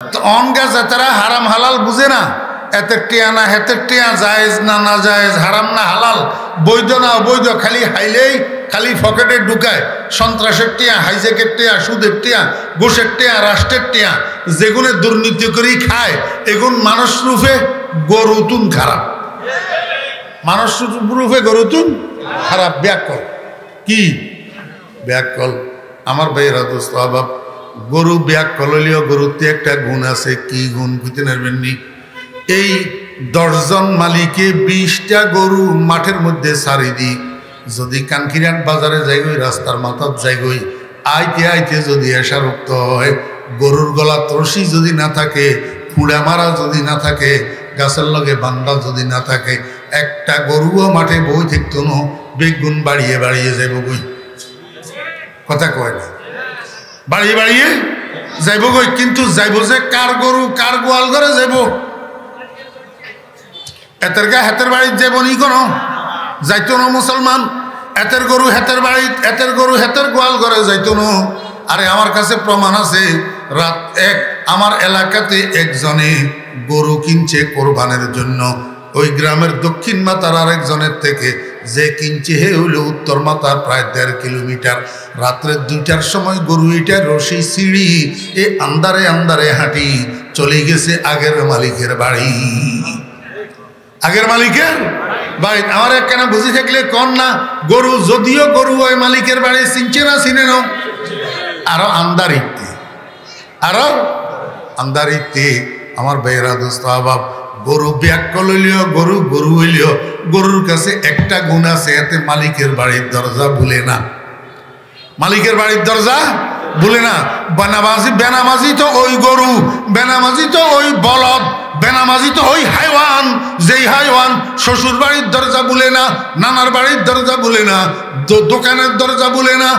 তো অনগা যারা হারাম হালাল বুঝে না, এতের টিয়া না হেতের টিয়া, জায়েজ না না জায়েজ, হারাম না হালাল, বৈধ না অবৈধ, খালি হাইলেই খালি পকেটে ঢুকায়। সন্ত্রাসের টিয়া, হাইজেকের টিয়া, সুদের টিয়া, ঘুষের টিয়া, রাষ্ট্রের টিয়া, যেগুলো দুর্নীতি করেই খায়, এগুন মানুষ রূপে গরুতুন খারাপ, মানুষ রূপে গরুতুন খারাপ। ব্যাকল কি ব্যাকল? আমার ভাইয়েরা দোস্ত অভাব, গরু ব্যাকল হইলেও গরুতে একটা গুণ আছে। কি গুণ বুঝতে পারবেননি? এই 10 জন মালিকে 20টা গরু মাঠের মধ্যে ছাড়ি দি, যদি কানকিরাট বাজারে যাইগই, রাস্তার মাথার যাইগই, আইতে আইতে যদি এসারুক্ত হয়, গরুর গলা তরসি যদি না থাকে, ফুড়া মারা যদি না থাকে, গাছের লগে বান্দা যদি না থাকে, একটা গরুও মাঠে বই থাকতো না, বেগুন বাড়িয়ে বাড়িয়ে যাইব বই। কথা কয় না? বাড়িয়ে বাড়িয়ে যাইব গই, কিন্তু যাইব যে কার গরু কার গোয়াল ঘরে যাইব? এতের গা হেতের বাড়ির যাইব নি কোনো? যাইতো না মুসলমান। এতের গরু হেতের বাড়ির, এতের গরু হেতের গোয়াল ঘরে যাইতো না। আরে আমার কাছে প্রমাণ আছে, রাত এক আমার এলাকাতে একজনে গরু কিনছে কোরবানের জন্য, ওই গ্রামের দক্ষিণ মাতার আরেকজনের থেকে, যে কিনছে হে হইল উত্তর মাতার প্রায় 1.5 কিলোমিটার। রাত্রে 2টার সময় গরু ইটার রশি সিঁড়ি এ আন্দারে আন্দারে হাঁটি চলে গেছে আগের মালিকের বাড়ি। আগের মালিকের বাড়ি। আমার কেন বুঝি থাকলে কন না, গরু যদিও গরু ওই মালিকের বাড়ি চিনছে না, চিনে নাও, আরো আন্দারিতে, আরো আন্দারিতে। আমার ভাইয়েরা দোস্ত আবাব, গরু ব্যাকল হইলেও গরু গরু হইলেও গরুর কাছে একটা গুণ আছে, এতে মালিকের বাড়ির দরজা ভুলে না, মালিকের বাড়ির দরজা ভুলে না। বেনামাজি তো ওই গরু, বেনামাজি তো ওই বলদ, বেনামাজি তো ওই হাইওয়ান, যেই হাইওয়ান শ্বশুর বাড়ির দরজা ভুলে না, নানার বাড়ির দরজা ভুলে না, দোকানের দরজা ভুলে না,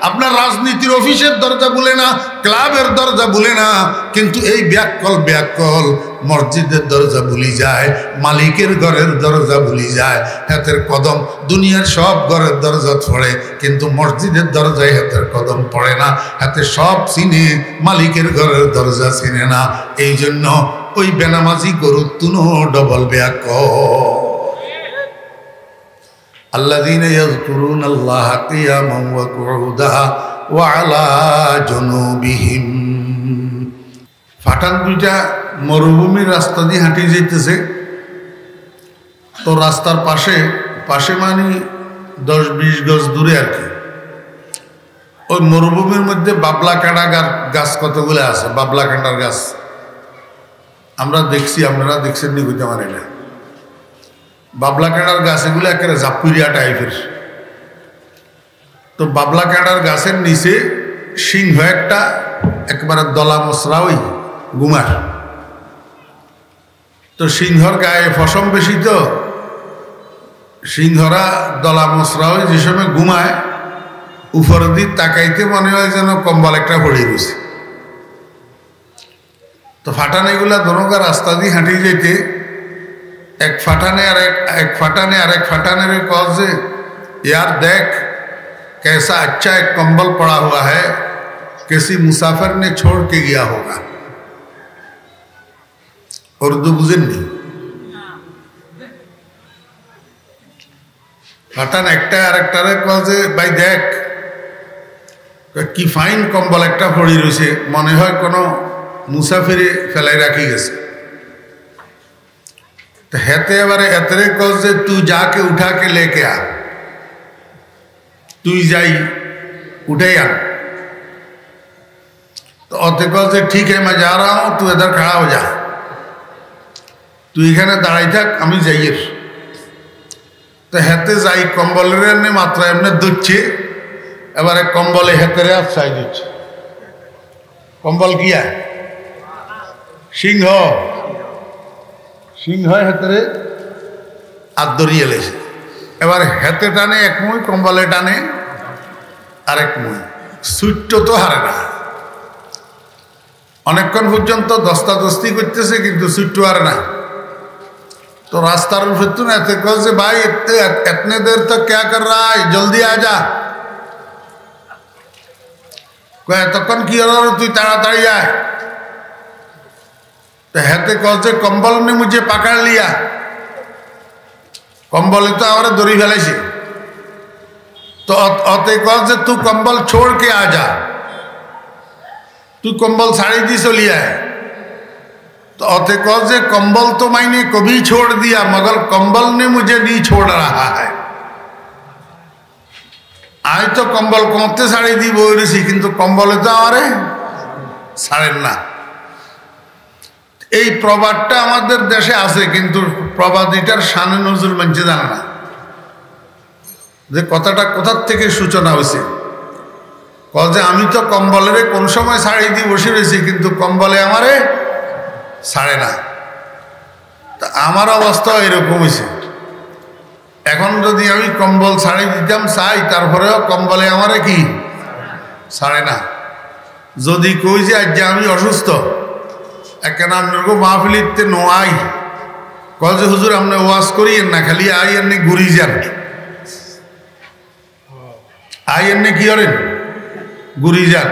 আপনার রাজনীতির অফিসের দরজা ভুলে না, ক্লাবের দরজা ভুলে না, কিন্তু এই ব্যাকল ব্যাকল মসজিদের দরজা ভুলি যায়, মালিকের ঘরের দরজা ভুলি যায়। হাতের কদম দুনিয়ার সব ঘরের দরজা পড়ে, কিন্তু মসজিদের দরজায় হাতের কদম পড়ে না। হাতে সব চিনে, মালিকের ঘরের দরজা চিনে না। এই জন্য ওই বেনামাজি গরুর তুনো ডবল ব্যাকল। আল্লাযীনা ইয়াযকুরুনাল্লাহা কিয়ামান ওয়া কুউদান ওয়া আলা জুনুবিহিম। ফাটান দুইটা মরুভূমির রাস্তা দিয়ে হাঁটি যেতেছে, তো রাস্তার পাশে পাশে মানে 10-20 গজ দূরে আর কি, ওই মরুভূমির মধ্যে বাবলা কাঁটা গাছ কতগুলো আছে, বাবলা কাঁটার গাছ আমরা দেখছি, আপনারা দেখছেন নি বুঝতে পারি না। বাবলা কাঁটার গাছ এগুলো একেবারে জাপুরিয়া টাইপের। তো বাবলা কাঁটার গাছের নিচে সিংহ একটা, একবারে দলা মশরা ওই গুমার। তো সিংহর গায়ে ফসম বেশি, তো সিংহরা দলা মশরা ওই যে সময় ঘুমায়, উপরের দিক তাকাইতে মনে হয় যেন কম্বল একটা পড়ে গেছে। তো ফাটান এগুলা দোনোকা রাস্তা দিয়ে হাঁটি যেতে, এক ফাটানে আর এক ফাটানে আর এক ফাটানের কল যে, यार देख कैसा अच्छा एक कंबल पड़ा हुआ है, किसी मुसाफिर ने छोड़ के गया होगा। उर्दू बुझेनনি? ফাটান একটা আর একটারে কল যে, ভাই দেখ কি ফাইন কম্বল একটা পড়ে রয়েছে, মনে হয় কোনো মুসাফিরে ফেলাই রাখি গেছে। तो हेते एबारे एतरे कल से तू जाके उठा के लेके आ, तू जाई उठे आ। तो ओते कल से ठीक है मैं जा रहा हूं, तू इधर खड़ा हो जा, तू एखाने दाड़ाई थाक, आमी जाइए। तो हेते जाई कम्बलेर ने मात्र एमने दुच्छे, एबारे कम्बले हेतेरे हाथ छाई दिच्छे। कम्बल किया सिंह, সিংহ হেতরে আর দরিয়ে লেছে। এবার হেতে টানে এক মুই, কম্বলে টানে আরেক মুই, সুইট তো হারে না। অনেকক্ষণ পর্যন্ত দস্তাদস্তি করতেছে, কিন্তু সুইট হারে না। তো রাস্তার উপর তো না এতে কল যে, ভাই इतने देर तक क्या कर रहा है, जल्दी आ जा। এতক্ষণ কি হলো, তুই তাড়াতাড়ি আয়। तो हेते कह जे कम्बल ने मुझे पकड़ लिया कम्बल तो हमारे दौड़ी फैलाइছে तो अते कह जे तू कम्बल छोड़ के आ जा तू कम्बल साड़ी दी चली आए तो अते कह जे कम्बल तो मैंने कभी छोड़ दिया मगर कम्बल ने मुझे नहीं छोड़ रहा है आज तो कम्बल कमते साड़ी दी बोई रही किंतु कम्बले तो हमारे ছাড়েন না এই প্রবাদটা আমাদের দেশে আছে কিন্তু প্রবাদিটার শানে নজরুল মানছে জানে না যে কথাটা কোথা থেকে সূচনা হয়েছে কল যে আমি তো কম্বলের কোন সময় শাড়ি দিয়ে বসে রয়েছি কিন্তু কম্বলে আমারে ছাড়ে না তা আমার অবস্থা এরকম হয়েছে এখন যদি আমি কম্বল ছাড়ি দিতাম চাই তারপরেও কম্বলে আমারে কি ছাড়ে না যদি কই যে আজ আমি অসুস্থ একখান আপনার মাহফিলিতে নোয়াই কল যে হুজুর আপনি ওয়াজ করিয়েন না খালি আই এমনি ঘুরি যান আই এমনি কি করেন ঘুরি যান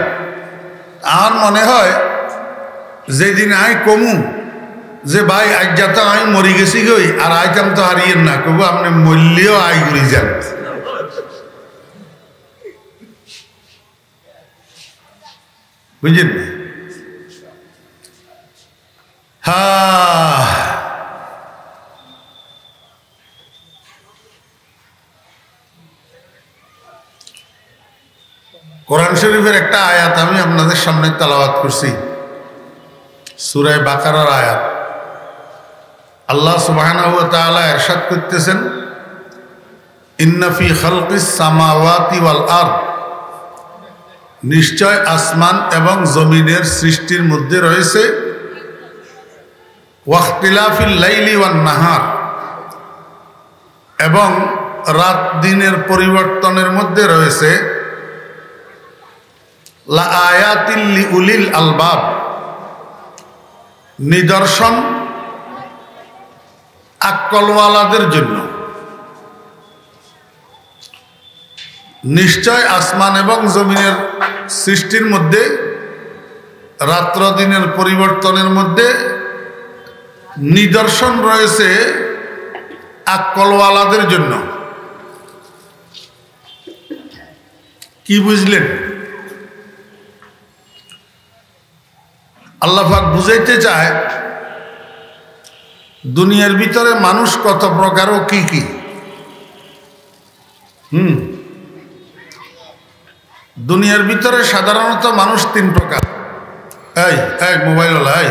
আমার মনে হয় যেদিন আই কমু যে ভাই আজ যাতে আমি মরি গেছি গই আর আইতাম তো হারিয়েন না কবু আপনি মরলেও আই ঘুরি যান বুঝলেন হ্যাঁ কোরআন শরীফের একটা আয়াত আমি আপনাদের সামনে তেলাওয়াত করছি সূরা বাকারার আয়াত আল্লাহ সুবহানাহু ওয়া তাআলা ইরশাদ করতেছেন ইন্না ফি খালকিস সামাওয়াতি ওয়াল আরদ নিশ্চয় আসমান এবং জমিনের সৃষ্টির মধ্যে রয়েছে ওয়াখতিলাফিল লাইলি ওয়ান নাহার এবং রাত দিনের পরিবর্তনের মধ্যে রয়েছে লা আয়াতিল লিউলিল আলবাব নিদর্শন আকলওয়ালাদের জন্য নিশ্চয় আসমান এবং জমিনের সৃষ্টির মধ্যে রাত্র দিনের পরিবর্তনের মধ্যে নিদর্শন রয়েছে আকলওয়ালাদের জন্য কি বুঝলেন আল্লাহ পাক বুঝাইতে চায় দুনিয়ার ভিতরে মানুষ কত প্রকার ও কি কি দুনিয়ার ভিতরে সাধারণত মানুষ তিন প্রকার এই এই মোবাইল ওলা এই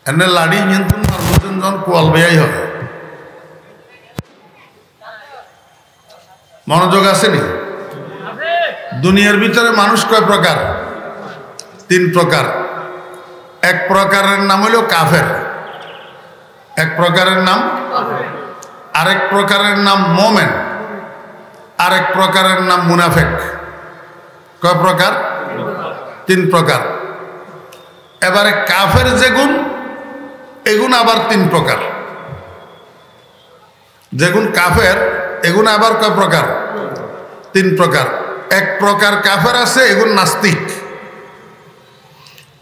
এনে লাড়ি নিয়ন্ত্রণ মারবতেন যখন কোয়াল বেয়াই হবে মনোযোগ আসেনি দুনিয়ার ভিতরে মানুষ কয় প্রকার তিন প্রকার এক প্রকারের নাম হইল কাফের এক প্রকারের নাম আরেক প্রকারের নাম মোমেন আরেক প্রকারের নাম মুনাফেক কয় প্রকার তিন প্রকার এবারে কাফের যেগুন এগুন আবার তিন প্রকার যেগুন কাফের এগুন আবার কয় প্রকার তিন প্রকার এক প্রকার কাফের আছে এগুন নাস্তিক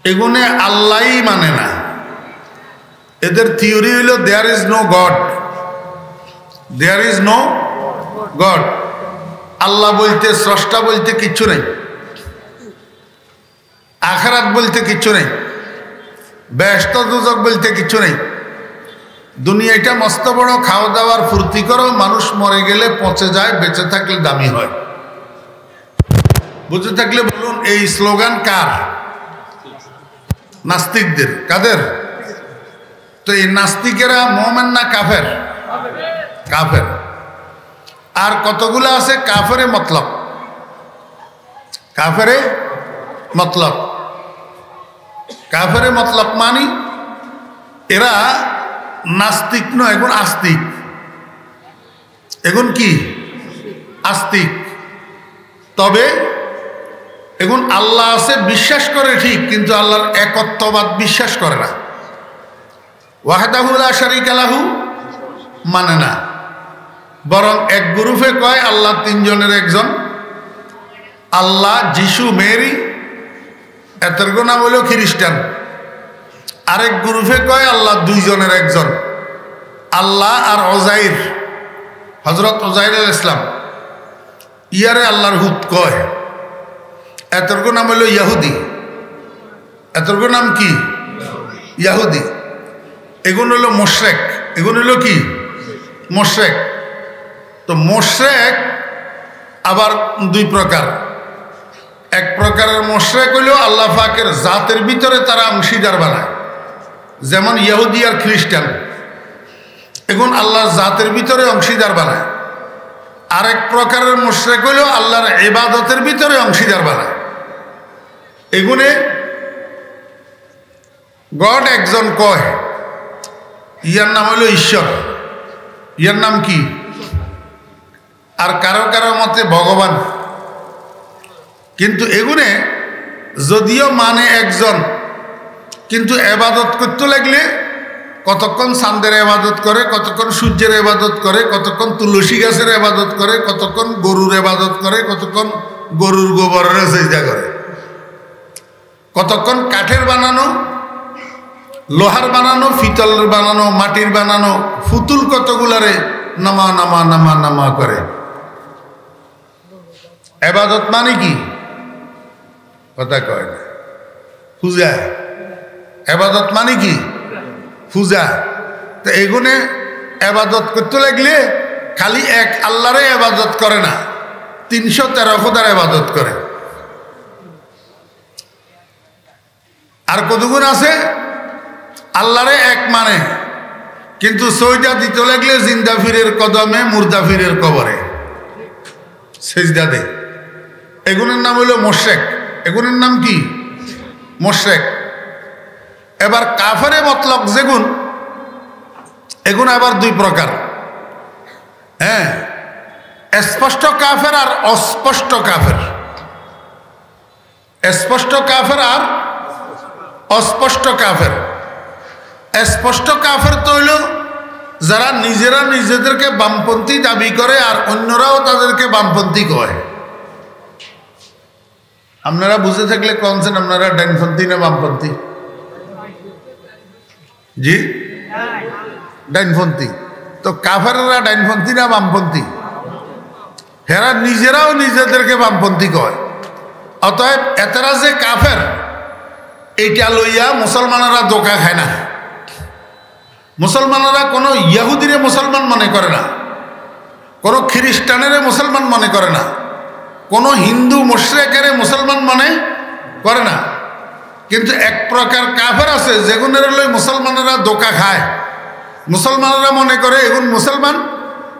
এগুনে আল্লাহই মানে না এদের থিওরি হইল there is no God there is no God আল্লাহ বলতে স্রষ্টা বলতে কিচ্ছু নেই আখিরাত বলতে কিচ্ছু নেই বেহেশত দোজখ বলতে কিচ্ছু নেই দুনিয়াটা মস্ত বড় খাওয়া দাওয়ার ফুর্তি করো মানুষ মরে গেলে পচে যায় বেঁচে থাকলে দামি হয় বুঝে থাকলে বলুন এই স্লোগান কার নাস্তিকদের কাদের তো এই নাস্তিকেরা মুমিন না কাফের কাফের আর কতগুলো আছে কাফেরে মতলব কাফেরে মতলব কাফেরে মতলব মানি এরা নাস্তিক নয় এখন আস্তিক এখন কি আস্তিক তবে এখন আল্লাহ আছে বিশ্বাস করে ঠিক কিন্তু আল্লাহর একত্ববাদ বিশ্বাস করে না ওয়াহদাহু লা শারীকা লাহু মানে না বরং এক গ্রুপে কয় আল্লাহ তিনজনের একজন আল্লাহ যিশু মেরি এদের নাম হলো খ্রিস্টান আরেক গ্রুপে কয় আল্লাহ দুইজনের একজন, আল্লাহ আর ওজাইর, হজরত ওজাইর আলাইহিস সালাম, ইয়ারে আল্লাহর হুত কয়। এতর্ক নাম হইল ইয়াহুদি, এতর্ক নাম কি? ইয়াহুদি। এগুলো হইল মুশরিক, এগুলো হইল কি? মুশরিক। তো মুশরিক আবার দুই প্রকার। এক প্রকারের মুশরিক হইল আল্লাহ পাকের জাতের ভিতরে তারা অংশীদার বানায়, যেমন ইহুদি আর খ্রিস্টান, এখন আল্লাহর জাতের ভিতরে অংশীদার বানায়। আরেক প্রকারের মুশরিক হইল আল্লাহর ইবাদতের ভিতরে অংশীদার বানায়। এগুনে গড একজন কয়, ইয়ার নাম হইল ঈশ্বর, ইয়ার নাম কি? আর কারো কারো মতে ভগবান। কিন্তু এগুনে যদিও মানে একজন, কিন্তু এবাদত করতে লাগলে কতক্ষণ চাঁদের এবাদত করে, কতক্ষণ সূর্যের এবাদত করে, কতক্ষণ তুলসী গাছের এবাদত করে, কতক্ষণ গরুর এবাদত করে, কতক্ষণ গরুর গোবরের সেজদা করে, কতক্ষণ কাঠের বানানো, লোহার বানানো, পিতলের বানানো, মাটির বানানো ফুতুল কতগুলারে নামা নামা নামা নামা করে। এবাদত মানে কি? কথা কয় না, পূজা। এবাদত মানে কি? পূজা। তো এগুনে এবাদত করতে লাগলে খালি এক আল্লাহরে এবাদত করে না, 313 খোদার এবাদত করে। আর কতগুণ আছে আল্লাহরে এক মানে, কিন্তু সইদা দিতে লাগলে জিন্দা ফিরের কদমে, মুর্দা ফিরের কবরে সেজদা দে। এগুনের নাম হইল মুশরিক। এগুনের নাম কি? মুশরিক। এবার কাফেরে মতলব যেগুন, এগুন আবার দুই প্রকার। হ্যাঁ, স্পষ্ট কাফের আর অস্পষ্ট কাফের। স্পষ্ট কাফের আর অস্পষ্ট কাফের। স্পষ্ট কাফের তো হইল যারা নিজেরা নিজেদেরকে বামপন্থী দাবি করে আর অন্যরাও তাদেরকে বামপন্থী কয়। আপনারা বুঝে থাকলে কনছেন আপনারা ডাইনপন্থী না বামপন্থী? জি, ডাইনপন্থী। তো কাফেররা ডাইনপন্থী না বামপন্থী? হেরা নিজেরাও নিজেদেরকে বামপন্থী কয়। অতএব এতেরা যে কাফের, এইটা লইয়া মুসলমানেরা ধোঁকা খায় না। মুসলমানেরা কোনো ইহুদিরে মুসলমান মনে করে না, কোনো খ্রিস্টানের মুসলমান মনে করে না, কোনো হিন্দু মুশরিকের মুসলমান মনে করে না। কিন্তু এক প্রকার কাফের আছে যেগুনের লই মুসলমানেরা ধোঁকা খায়। মুসলমানেরা মনে করে এগুন মুসলমান,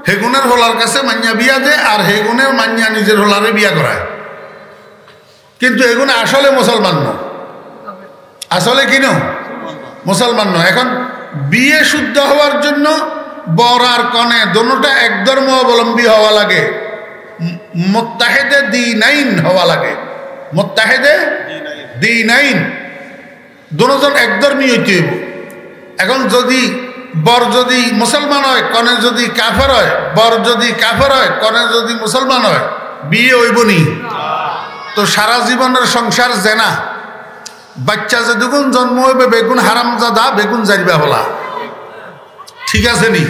হেগুনের হোলার কাছে মান্যা বিয়া দে, আর হেগুনের মান্যা নিজের হোলারে বিয়া করায়। কিন্তু এগুন আসলে মুসলমান নয়, আসলে কি ন মুসলমান নয়। এখন বিয়ে শুদ্ধ হওয়ার জন্য বর আর কনে দোনোটা এক ধর্ম অবলম্বী হওয়া লাগে, মুত্তাহিদে দ্বীনাইন হওয়া লাগে। মুত্তাহিদে দ্বীনাইন, দোনোজন একধর্মী হইতে হইব। এখন যদি বর যদি মুসলমান হয়, কনে যদি কাফের হয়, বর যদি কাফের হয়, কনে যদি মুসলমান হয়, বিয়ে হইব নি? তো সারা জীবনের সংসার জেনা। বাচ্চা যে দুগুণ জন্ম হইবে বেগুন হারামজাদা, বেগুন জারিবা হলা, ঠিক আছে নি?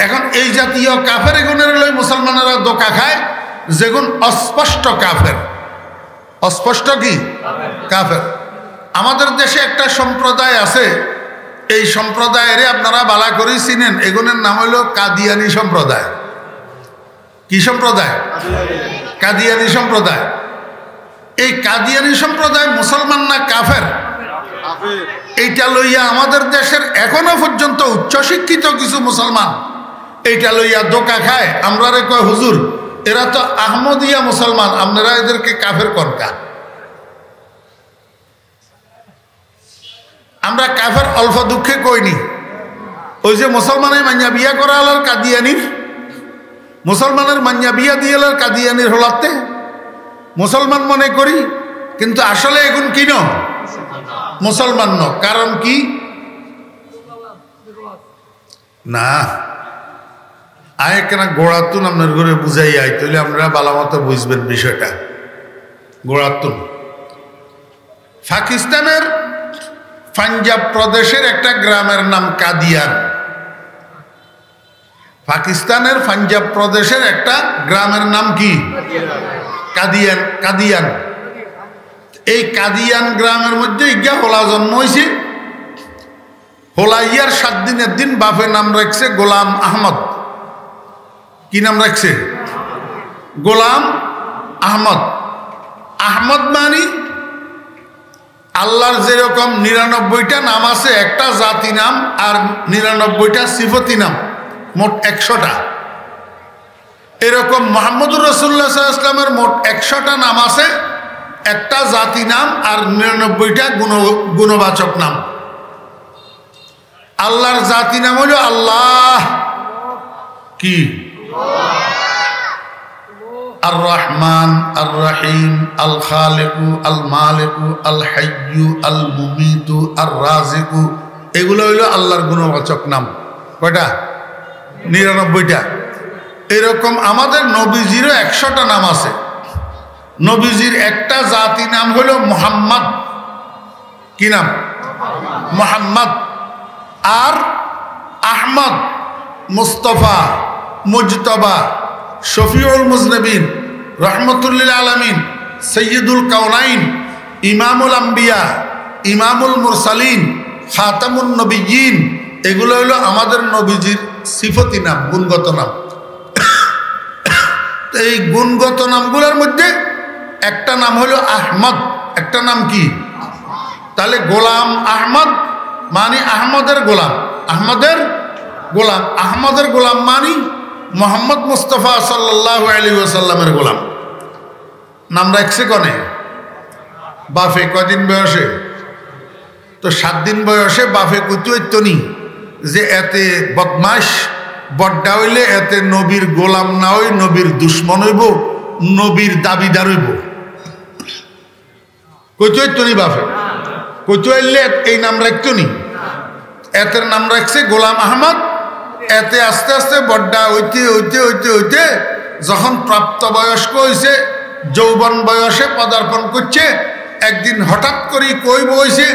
এখন এই জাতীয় কাফের এগুনের লই মুসলমানেরা ধোঁকা খায়, যেগুন অস্পষ্ট কাফের। অস্পষ্ট কি কাফের। আমাদের দেশে একটা সম্প্রদায় আছে, এই সম্প্রদায়ের আপনারা বালা করেই চিনেন, এগুনের নাম হইল কাদিয়ানি সম্প্রদায়। কি সম্প্রদায়? কাদিয়ানি সম্প্রদায়। এই কাদিয়ানি সম্প্রদায় মুসলমান না কাফের, এইটা লইয়া আমাদের দেশের এখনো পর্যন্ত উচ্চশিক্ষিত কিছু মুসলমান এইটা লইয়া ধোঁকা খায়। আমরা রে কয় হুজুর এরা তো আহমদিয়া মুসলমান, আপনারা এদেরকে কাফের কনকা। আমরা কাফের অল্প দুঃখে কইনি। ওই যে মুসলমানের মান্যা বিয়া করা হলার কাদিয়ানির, মুসলমানের মান্যা বিয়া দিয়ে হলার কাদিয়ানির হলাতে মুসলমান মনে করি, কিন্তু আসলে এখন কি ন মুসলমান ন। কারণ কি না আয় কেনা গোড়াতুন আপনার ঘরে বুঝাই আয়, তাহলে আমরা ভালো মতো বুঝবেন বিষয়টা। গোড়াতুন পাকিস্তানের পাঞ্জাব প্রদেশের একটা গ্রামের নাম কাদিয়ান। পাকিস্তানের পাঞ্জাব প্রদেশের একটা গ্রামের নাম কি? কাদিয়ান। কাদিয়ান, এই কাদিয়ান গ্রামের মধ্যে ইগা হোলা জন্ম হয়েছে। হোলাইয়ার 7 দিনের দিন বাপে নাম রাখছে গোলাম আহমদ। কি নাম রাখছে? গোলাম আহমদ। আহমদ মানি আল্লাহর যেরকম 99টা নাম আছে, একটা জাতি নাম আর 99টা সিফতি নাম, মোট 100টা। এরকম মুহাম্মদুর রাসূলুল্লাহ সাল্লাল্লাহু আলাইহি ওয়াসাল্লামের মোট 100টা নাম আছে, একটা জাতি নাম আর 99টা গুণবাচক নাম। আল্লাহর জাতি নাম হলো আল্লাহ। কি? আর রহমান, আর রহিম, আল খালিকু, আল মালিকু, আল হাইয়্যু, আল মুমিতু, আর রাজিকু, এগুলো হইল আল্লাহর গুণবাচক নাম। কয়টা? 99টা। এরকম আমাদের নবীজিরও 100টা নাম আছে। নবীজির একটা জাতি নাম হলো মুহাম্মদ। কি নাম? মুহাম্মদ। আর আহমদ, মুস্তফা, মুজতবা, শফিউল মুজনবিন, রহমতুল্লিল আলামিন, সৈয়দুল কাউনাইন, ইমামুল আম্বিয়া, ইমামুল মুরসালিন, খাতামুন নবিয়্যিন, এগুলো হলো আমাদের নবীজির সিফতি নাম, গুণগত নাম। এই গুণগত নামগুলোর মধ্যে একটা নাম হলো আহমদ, একটা নাম কি? তাহলে গোলাম আহমদ মানে আহমদের গোলাম, আহমদের গোলাম, আহমদের গোলাম মানে মোহাম্মদ মুস্তফা সাল্লাল্লাহু আলাইহি ওয়াসাল্লামের গোলাম। নাম রাখছে কনে? বাফে। কদিন বয়সে? তো 7 দিন বয়সে বাফে কুতুইতনি যে এতে বদমাস বড্ডা হইলে এতে নবীর গোলাম না হই নবীর দুশ্মন হইব, নবীর দাবিদার হইব। কুতুইতনি বাফে কুতুইলে এই নাম রাখতনি। এতের নাম রাখছে গোলাম আহমদ। এতে আস্তে আস্তে বড্ডা হইতে হইতে হইতে হইতে যখন প্রাপ্ত বয়স্ক হয়েছে, যৌবন বয়সে পদার্পণ করছে, একদিন হঠাৎ করে কই বইছে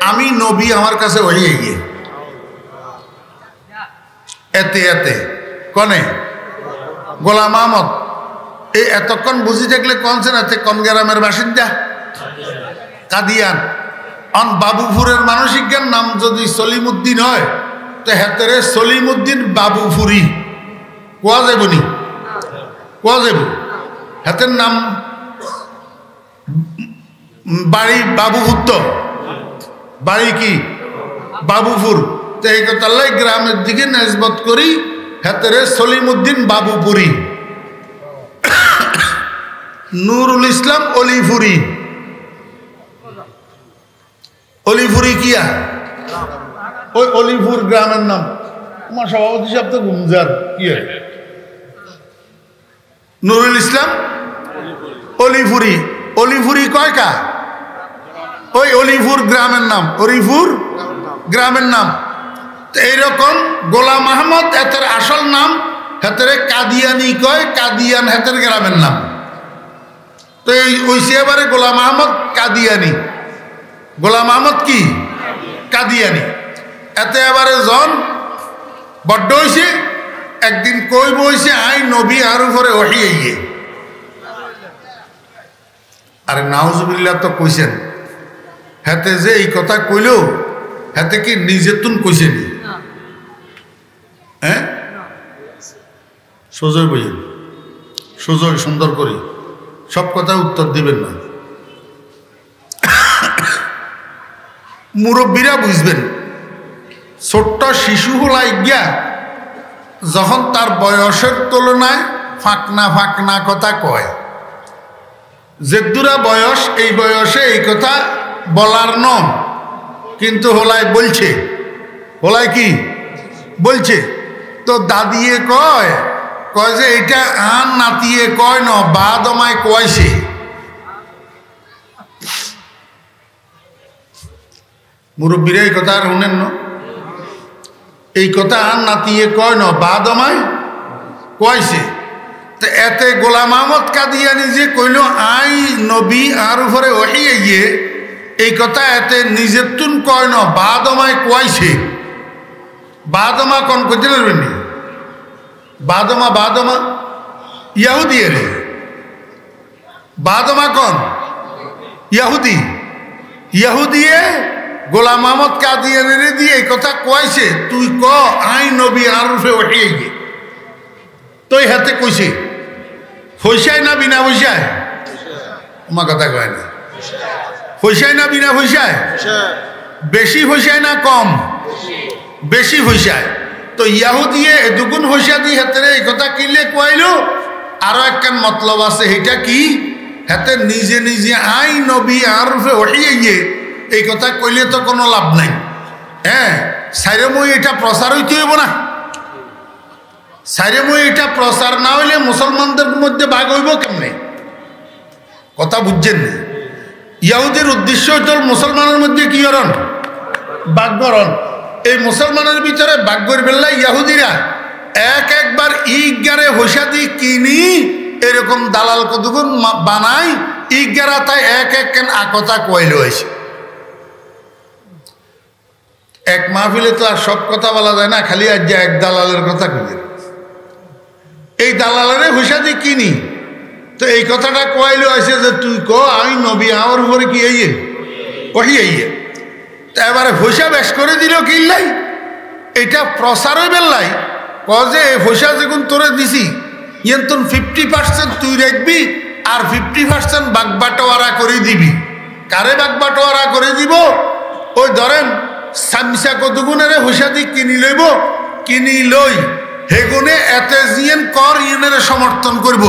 আমি নবী আমার কাছে হয়ে গিয়ে এতে এতে কনে গোলাম আহমদ। এই এতক্ষণ বুঝি থাকলে কনছেন এতে কোন গ্রামের বাসিন্দা? কাদিয়ান। অন বাবুপুরের মানসিক জ্ঞান নাম যদি সলিমুদ্দিন হয় তো হেতেরে সলিমুদ্দিন বাবুপুরি কোয়া যাবনি, কোয়া যাব। হেতের নাম বাড়ি বাবুপুর, তো বাড়ি কি বাবুপুর। তো এই কথাল্লাই গ্রামের দিকে নেসবত করি হেতেরে সলিমুদ্দিন বাবুপুরি। নুরুল ইসলাম অলিপুরি। অলিপুরি কিয়া ওই অলিপুর গ্রামের নাম। আমার সভাপতি সাহেব তো গুমজার কি হয়? নুরুল ইসলাম অলিপুরি। অলিপুরি কয়টা? ওই অলিপুর গ্রামের নাম, অলিপুর গ্রামের নাম। তো এইরকম গোলাম আহমদ এতের আসল নাম, হেতেরে কাদিয়ানি কয়, কাদিয়ান হেতের গ্রামের নাম। তো এই ওইসে এবারে গোলাম আহমদ কাদিয়ানি। গোলাম আহমদ কি? কাদিয়ানি। এতে এবারে জন বড্ড হয়েছে, একদিন কই বইছে আই নবী আর উপরে ওহি আইয়ে। আরে নাউজুবিল্লাহ তো কইছেন। হেতে যে এই কথা কইল হেতে কি নিজে তুন কইছেনি? হ্যাঁ, সোজয় বইয়েন, সোজয় সুন্দর করি, সব কথা উত্তর দিবেন না। মুরব্বীরা বুঝবেন। ছোট্ট শিশু হলাই গিয়া যখন তার বয়সের তুলনায় ফাঁকনা ফাঁকনা কথা কয়, যেদুরা বয়স এই বয়সে এই কথা বলার ন, কিন্তু হোলাই বলছে। হোলাই কি বলছে? তো দাদিয়ে কয় কয় যে এটা আন নাতিয়ে কয় ন, বাদমায় কয়ছে। মুরব্বীরা এই কথা আর শুনেন না। এই কথা আর নাতিয়ে কয় না, বাদমায় কয়ছে। তো এতে গোলাম আহমদ কাদিয়ানি যে কইল আই নবী আর উপরে ওহি গিয়ে, এই কথা এতে নিজের তুন কয় ন বাদমায় কয়ছে বাদমা কোন করতে পারবেন নি বাদমা ইয়াহুদি রে বাদমা কোন ইয়াহুদিয়ে গোলাম আহমদ কাদিয়ানিরে দিয়ে এই কথা কয়ছে তুই ক আই নবী আরফে ওঠিয়ে গিয়ে তুই হাতে কইছে পয়সায় না বিনা পয়সায় আমার কথা কয় না পয়সায় না বিনা পয়সায় বেশি পয়সায় না কম বেশি পয়সায় তো ইয়াহুদিয়ে দুগুণ পয়সা দিয়ে হাতে এই কথা কিনলে কইলো আরো একখান মতলব আছে এটা কি হাতে নিজে নিজে আই নবী আরফে ওঠিয়ে গিয়ে এই কথা কইলে তো কোনো লাভ নাই হ্যাঁ সাইরেময় এটা প্রচার হইতে হইব না সাইরেময় এটা প্রচার না হইলে মুসলমানদের মধ্যে ভাগ হইব কেমনে কথা বুঝছেন না ইয়াহুদের উদ্দেশ্য হইত মুসলমানের মধ্যে কি করণ ভাগকরণ এই মুসলমানের ভিতরে ভাগ্যের বেলা ইয়াহুদিরা একবার ইগারে হোসা দি কিনি এরকম দালাল কতগুণ বানাই ইগারা তাই এক আকতা কইল হয়েছে এক মাহফিলে তো আর সব কথা বলা যায় না খালি আজ এক দালালের কথা কইলেন এই দালালের হোসা দি কিনি তো এই কথাটা কইল হয়েছে যে তুই ক আমি নবী আমার উপরে কি আইয়ে কহি আইয়ে তা এবারে হোসা বেশ করে দিল কিনলাই এটা প্রচার হয়ে বেললাই যে পয়সা যখন তোরে দিছি ইয়ন্তন 50% তুই রাখবি আর 50% বাগবাটোয়ারা করে দিবি কারে বাগবাটোয়ারা করে দিব ওই ধরেন সামসা কতগুণের পয়সা দিয়ে কিনি লইব কিনি লই হেগুনে এতে জিয়েন কর ইউনের সমর্থন করব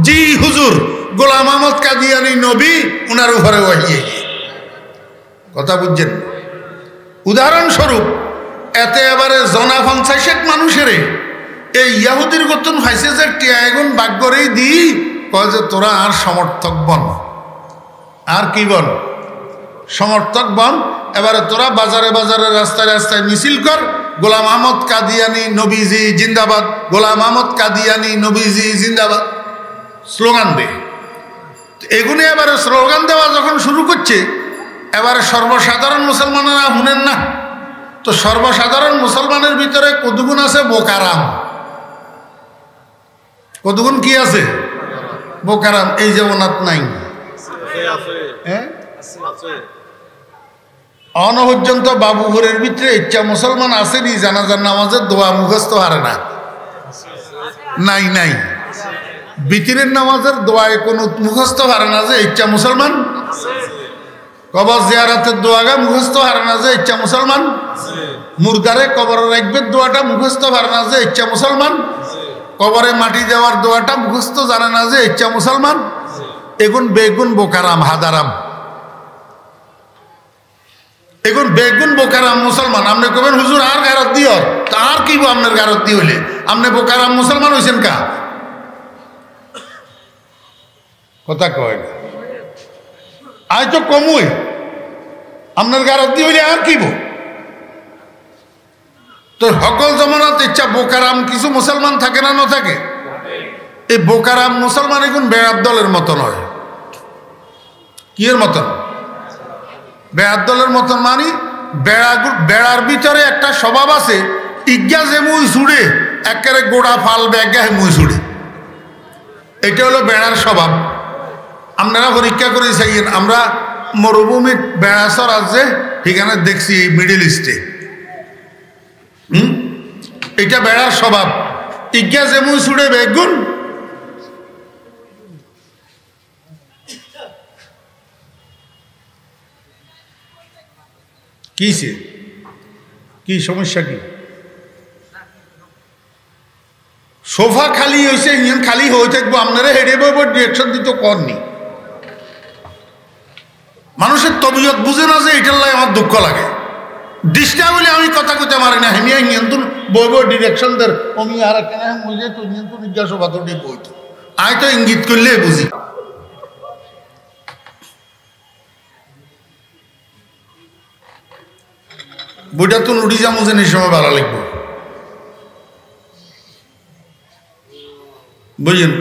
জি হুজুর গোলাম আহমদ কাদিয়ানি নবী উনার উপরে ওয়াহিয়ে কথা বুঝছেন উদাহরণস্বরূপ এতে এবারে জনা 50 মানুষের এই ইয়াহুদির গতন হাইছে যে টিয়াগুন বাগ্যরেই দি কয় যে তোরা আর সমর্থক বন আর কি বন সমর্থক বন এবারে তোরা বাজারে বাজারে রাস্তায় রাস্তায় মিছিল কর গোলাম আহমদ কাদিয়ানি নবীজি জিন্দাবাদ গোলাম আহমদ কাদিয়ানি নবীজি জিন্দাবাদ স্লোগান দে এগুলি এবারে স্লোগান দেওয়া যখন শুরু করছে এবারে সর্বসাধারণ মুসলমানেরা শুনেন না তো সর্বসাধারণ মুসলমানের ভিতরে কতগুণ আছে বোকারাম কতগুণ কি আছে বোকারাম এই যেমনাত নাই অনপর্যন্ত বাবুঘরের ভিতরে ইচ্ছা মুসলমান আসেনি জানাজার নামাজের দোয়া মুখস্থ হারে না নাই নাই বিতিরের নামাজের দোয়ায় কোন মুখস্থ হারে না যে ইচ্ছা মুসলমান কবর জিয়ারতের দোয়াগা মুখস্থ হারে না যে ইচ্ছা মুসলমান মুর্দারে কবর রাখবে দোয়াটা মুখস্থ হারে না যে ইচ্ছা মুসলমান কবরে মাটি দেওয়ার দোয়াটা মুখস্থ জানে না যে ইচ্ছা মুসলমান এগুন বেগুন বোকারাম হাদারাম এগুন বেগুন বোকারাম মুসলমান আপনি কবেন হুজুর আর গারত দিও তার কি আপনার গারত দি হইলে আপনি বোকারাম মুসলমান হয়েছেন কা কথা কয় আজ তো কমুই আপনার গারত দি হইলে আর কি তো সকল জমানাত ইচ্ছা বোকারাম কিছু মুসলমান থাকে না থাকে এই বোকারাম মুসলমান এখন বেড়ার দলের মতন হয় কি এর মতন বেড়ার দলের মতন মানে বেড়ার ভিতরে একটা স্বভাব আছে ইজ্ঞা যে মুই ছুড়ে একেবারে গোড়া ফাল ব্যাগা মুই ছুড়ে এটা হলো বেড়ার স্বভাব আপনারা পরীক্ষা করে চাইয়েন আমরা মরুভূমির বেড়াসর আছে ঠিকানা দেখছি এই মিডিল ইস্টে এটা বেড়ার স্বভাব ইজ্ঞা যে মুই ছুড়ে বেগুন কিসে কি সমস্যা কি সোফা খালি হয়েছে ইন খালি হয়ে থাকবো আপনারা হেঁটে বইব ডিরেকশন দিতে করনি মানুষের তবিয়ত বুঝে না যে এটার লাগে আমার দুঃখ লাগে ডিস্টার্ব হলে আমি কথা কইতে পারি না হেমিয়া নিয়ন্ত্রণ বইব ডিরেকশন দের আমি আর কেন বুঝে তো নিয়ন্ত্রণ জিজ্ঞাসা পাথর দিয়ে বইতো আমি তো ইঙ্গিত করলে বুঝি বইটা তো নুড়ি যাবো যে এই সময় ভালো লাগবে বুঝলেন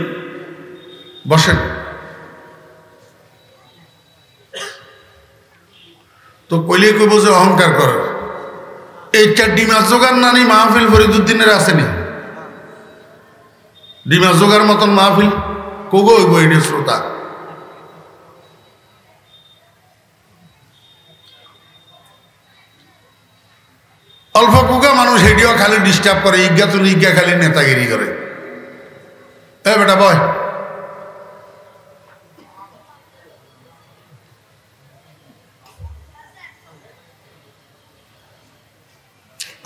বসেন তো কইলে কইব যে অহংকার কর। এইটা ডিমা জোগার নানি মাহফিল ফরিদুদ্দিনের আসেনি, ডিমা জোগার মতন মাহফিল কগো হইব এটা শ্রোতা। অল্প কুকা মানুষ হেডিও খালি ডিস্টার্ব করে, ইজ্ঞা তুলি ইজ্ঞা খালি নেতাগিরি করে। এ বেটা বয়,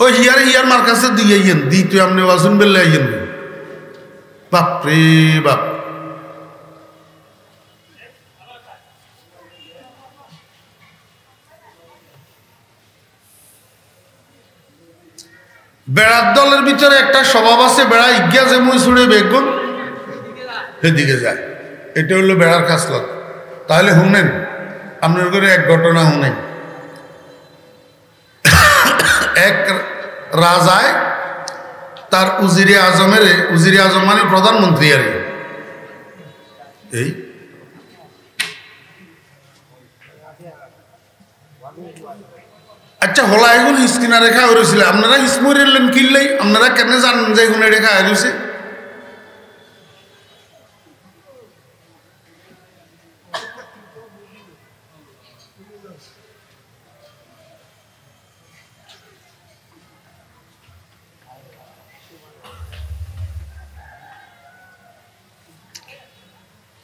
ওই হিয়ারে হিয়ার মার কাছে দিয়ে আইয়েন দি তুই আপনি ওয়াজুন বেললে আইয়েন। বাপরে বাপ, বেড়ার দলের ভিতরে একটা স্বভাব আছে, বেড়া ইজ্ঞা যে মই ছুড়ে বেগুন সেদিকে যায়, এটা হলো বেড়ার খাসলত। তাহলে শুনেন আপনার করে এক ঘটনা শুনেন। এক রাজায় তার উজিরে আজমের, উজিরে আজম মানে প্রধানমন্ত্রী আর এই আচ্ছা হলা এগুলো স্কিনা রেখা হয়েছিল। আপনারা ইসমরে এলেন কিনলেই আপনারা কেন জানেন যে এগুলো রেখা হয়েছে?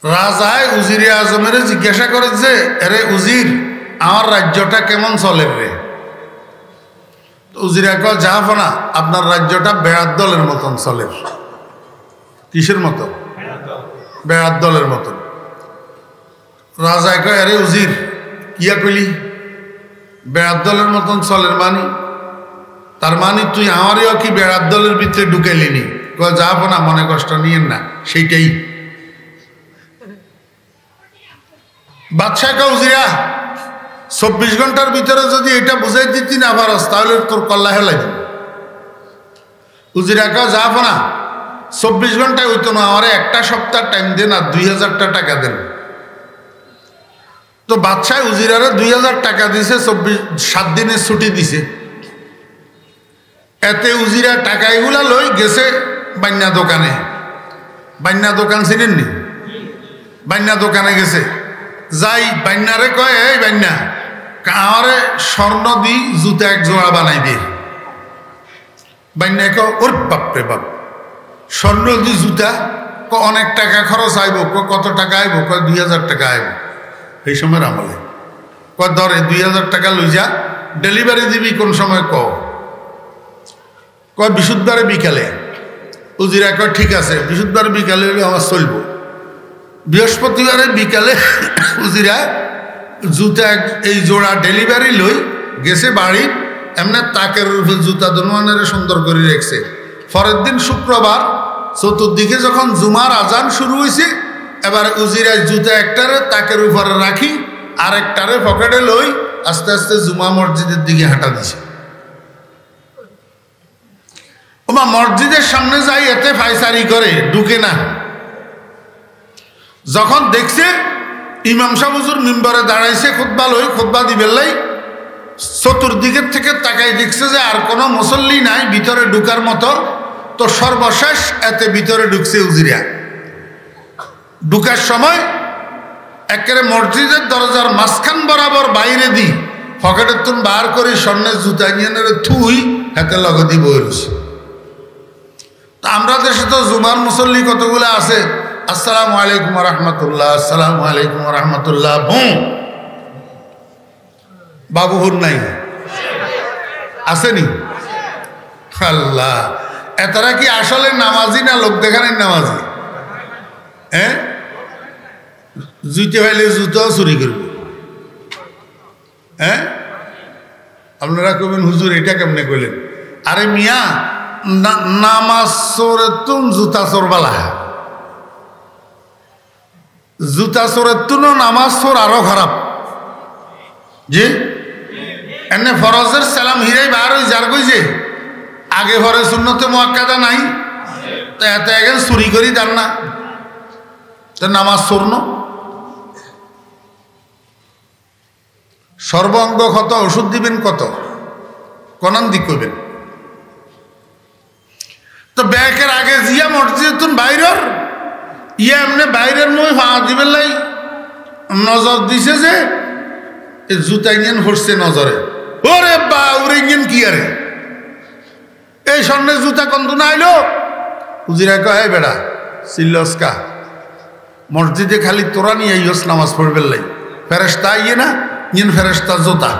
রাজায় উজিরে আজমের জিজ্ঞাসা করে যে আরে উজির আমার রাজ্যটা কেমন চলে রে? উজিরা কয় যাবো না, আপনার রাজ্যটা বেড়ার দলের মতন চলে। কিসের মতো? বেড়ার দলের মতন। রাজায় কয় আরে উজির কিয়া কইলি বেড়ার দলের মতন চলের মানি? তার মানে তুই আমারও কি বেড়ার দলের ভিতরে ঢুকাইলিনি? কয় যাবো না, মনে কষ্ট নিয়েন না। সেইটাই বাদশাহ কয় উজিরা 24 ঘন্টার ভিতরে যদি এটা বুঝাই দিতি না পারস তাহলে তোর কল্লা হেলাই দিব। উজিরা কয় যাবো না, 24 ঘন্টায় হইতো না, আমার একটা সপ্তাহ টাইম দেন আর 2000 টাকা দেন। তো বাদশাহ উজিরারে 2000 টাকা দিছে, 7 দিনের ছুটি দিছে। এতে উজিরা টাকা এগুলা লই গেছে বান্যা দোকানে। বান্যা দোকান ছিলেন নি? বান্যা দোকানে গেছে, যাই বান্যারে কয় এই বান্যা আমারে স্বর্ণ দি জুতা এক জোড়া বানাই দে। বান্যা কয় ওর বাপরে বাপ, স্বর্ণ দি জুতা? অনেক টাকা খরচ আইব। কত টাকা আইব? কয় 2000 টাকা আইব। এই সময়ের আমলে কয় ধরে 2000 টাকা লই যা, ডেলিভারি দিবি কোন সময় কয় বৃহস্পতিবারে বিকালে। উজিরা কয় ঠিক আছে, বৃহস্পতিবার বিকালে হলে আমার চলব। বৃহস্পতিবারে বিকালে উজিরা জুতা এই জোড়া ডেলিভারি লই গেছে বাড়ি, এমনি তাকের জুতা দোকানের সুন্দর করে রেখেছে। পরের দিন শুক্রবার চতুর্দিকে যখন জুমার আজান শুরু হয়েছে, এবার উজিরায় জুতা একটারে তাকের উপরে রাখি আর একটারে পকেটে লই আস্তে আস্তে জুমা মসজিদের দিকে হাঁটা দিছে। ওমা মসজিদের সামনে যাই এতে ফাইসারি করে ঢুকে না। যখন দেখছে ইমাম সাহেব হুজুর মিম্বরে দাঁড়াইছে খুতবা লই, খুতবা দিবেন লাই, চতুর্দিকের থেকে তাকাই দেখছে যে আর কোনো মুসল্লি নাই ভিতরে ঢুকার মতো। তো সর্বশেষ এতে ভিতরে ঢুকছে উজিরা। ঢুকার সময় একেবারে মসজিদের দরজার মাঝখান বরাবর বাইরে দি পকেটের তুন বার করে স্বর্ণের জুতা নিয়ে থুই হাতে লগদি বইছে। তা আমরা দেশে তো জুমার মুসল্লি কতগুলো আছে, আসসালামু আলাইকুম রহমতুল্লাহ, আসসালামু আলাইকুম রহমতুল্লাহ, বাবু হুর নাই আসেনি? আল্লাহ, এতারা কি আসলে নামাজি না লোক দেখানের নামাজি? হ্যাঁ, জুইতে পাইলে জুতাও চুরি করব। হ্যাঁ, আপনারা কবেন হুজুর এটা কেমনে কইলেন? আরে মিয়া, নামাজ চোরের তুন জুতা চোরবালা, জুতা চোরের তুনও নামাজ চোর আরো খারাপ। জি, এনে ফরজের সালাম হিরাই বার হয়ে যার কইছে আগে ফরজ সুন্নতে মুআক্কাদা নাই, তা এত এখন চুরি করি দান না, তা নামাজ চোর ন। সর্বাঙ্গ ক্ষত ওষুধ দিবেন কত কনান দিক করবেন তো ব্যাকের আগে জিয়া মসজিদ তুন বাইরের ইয়া এমনি বাইরের নয় ফাঁক দিবেন লাই নজর দিছে যে জুতা ইঞ্জিন হচ্ছে নজরে ওরে বা ওরে ইঞ্জিন কি আরে এই সামনে জুতা কন্ত না আইলো উজিরা কয় বেড়া সিল্লসকা মসজিদে খালি তোরা নিয়ে আইস নামাজ পড়বেন লাই ফেরেস্তা আইয়ে না ইন ফেরেস্তা জুতা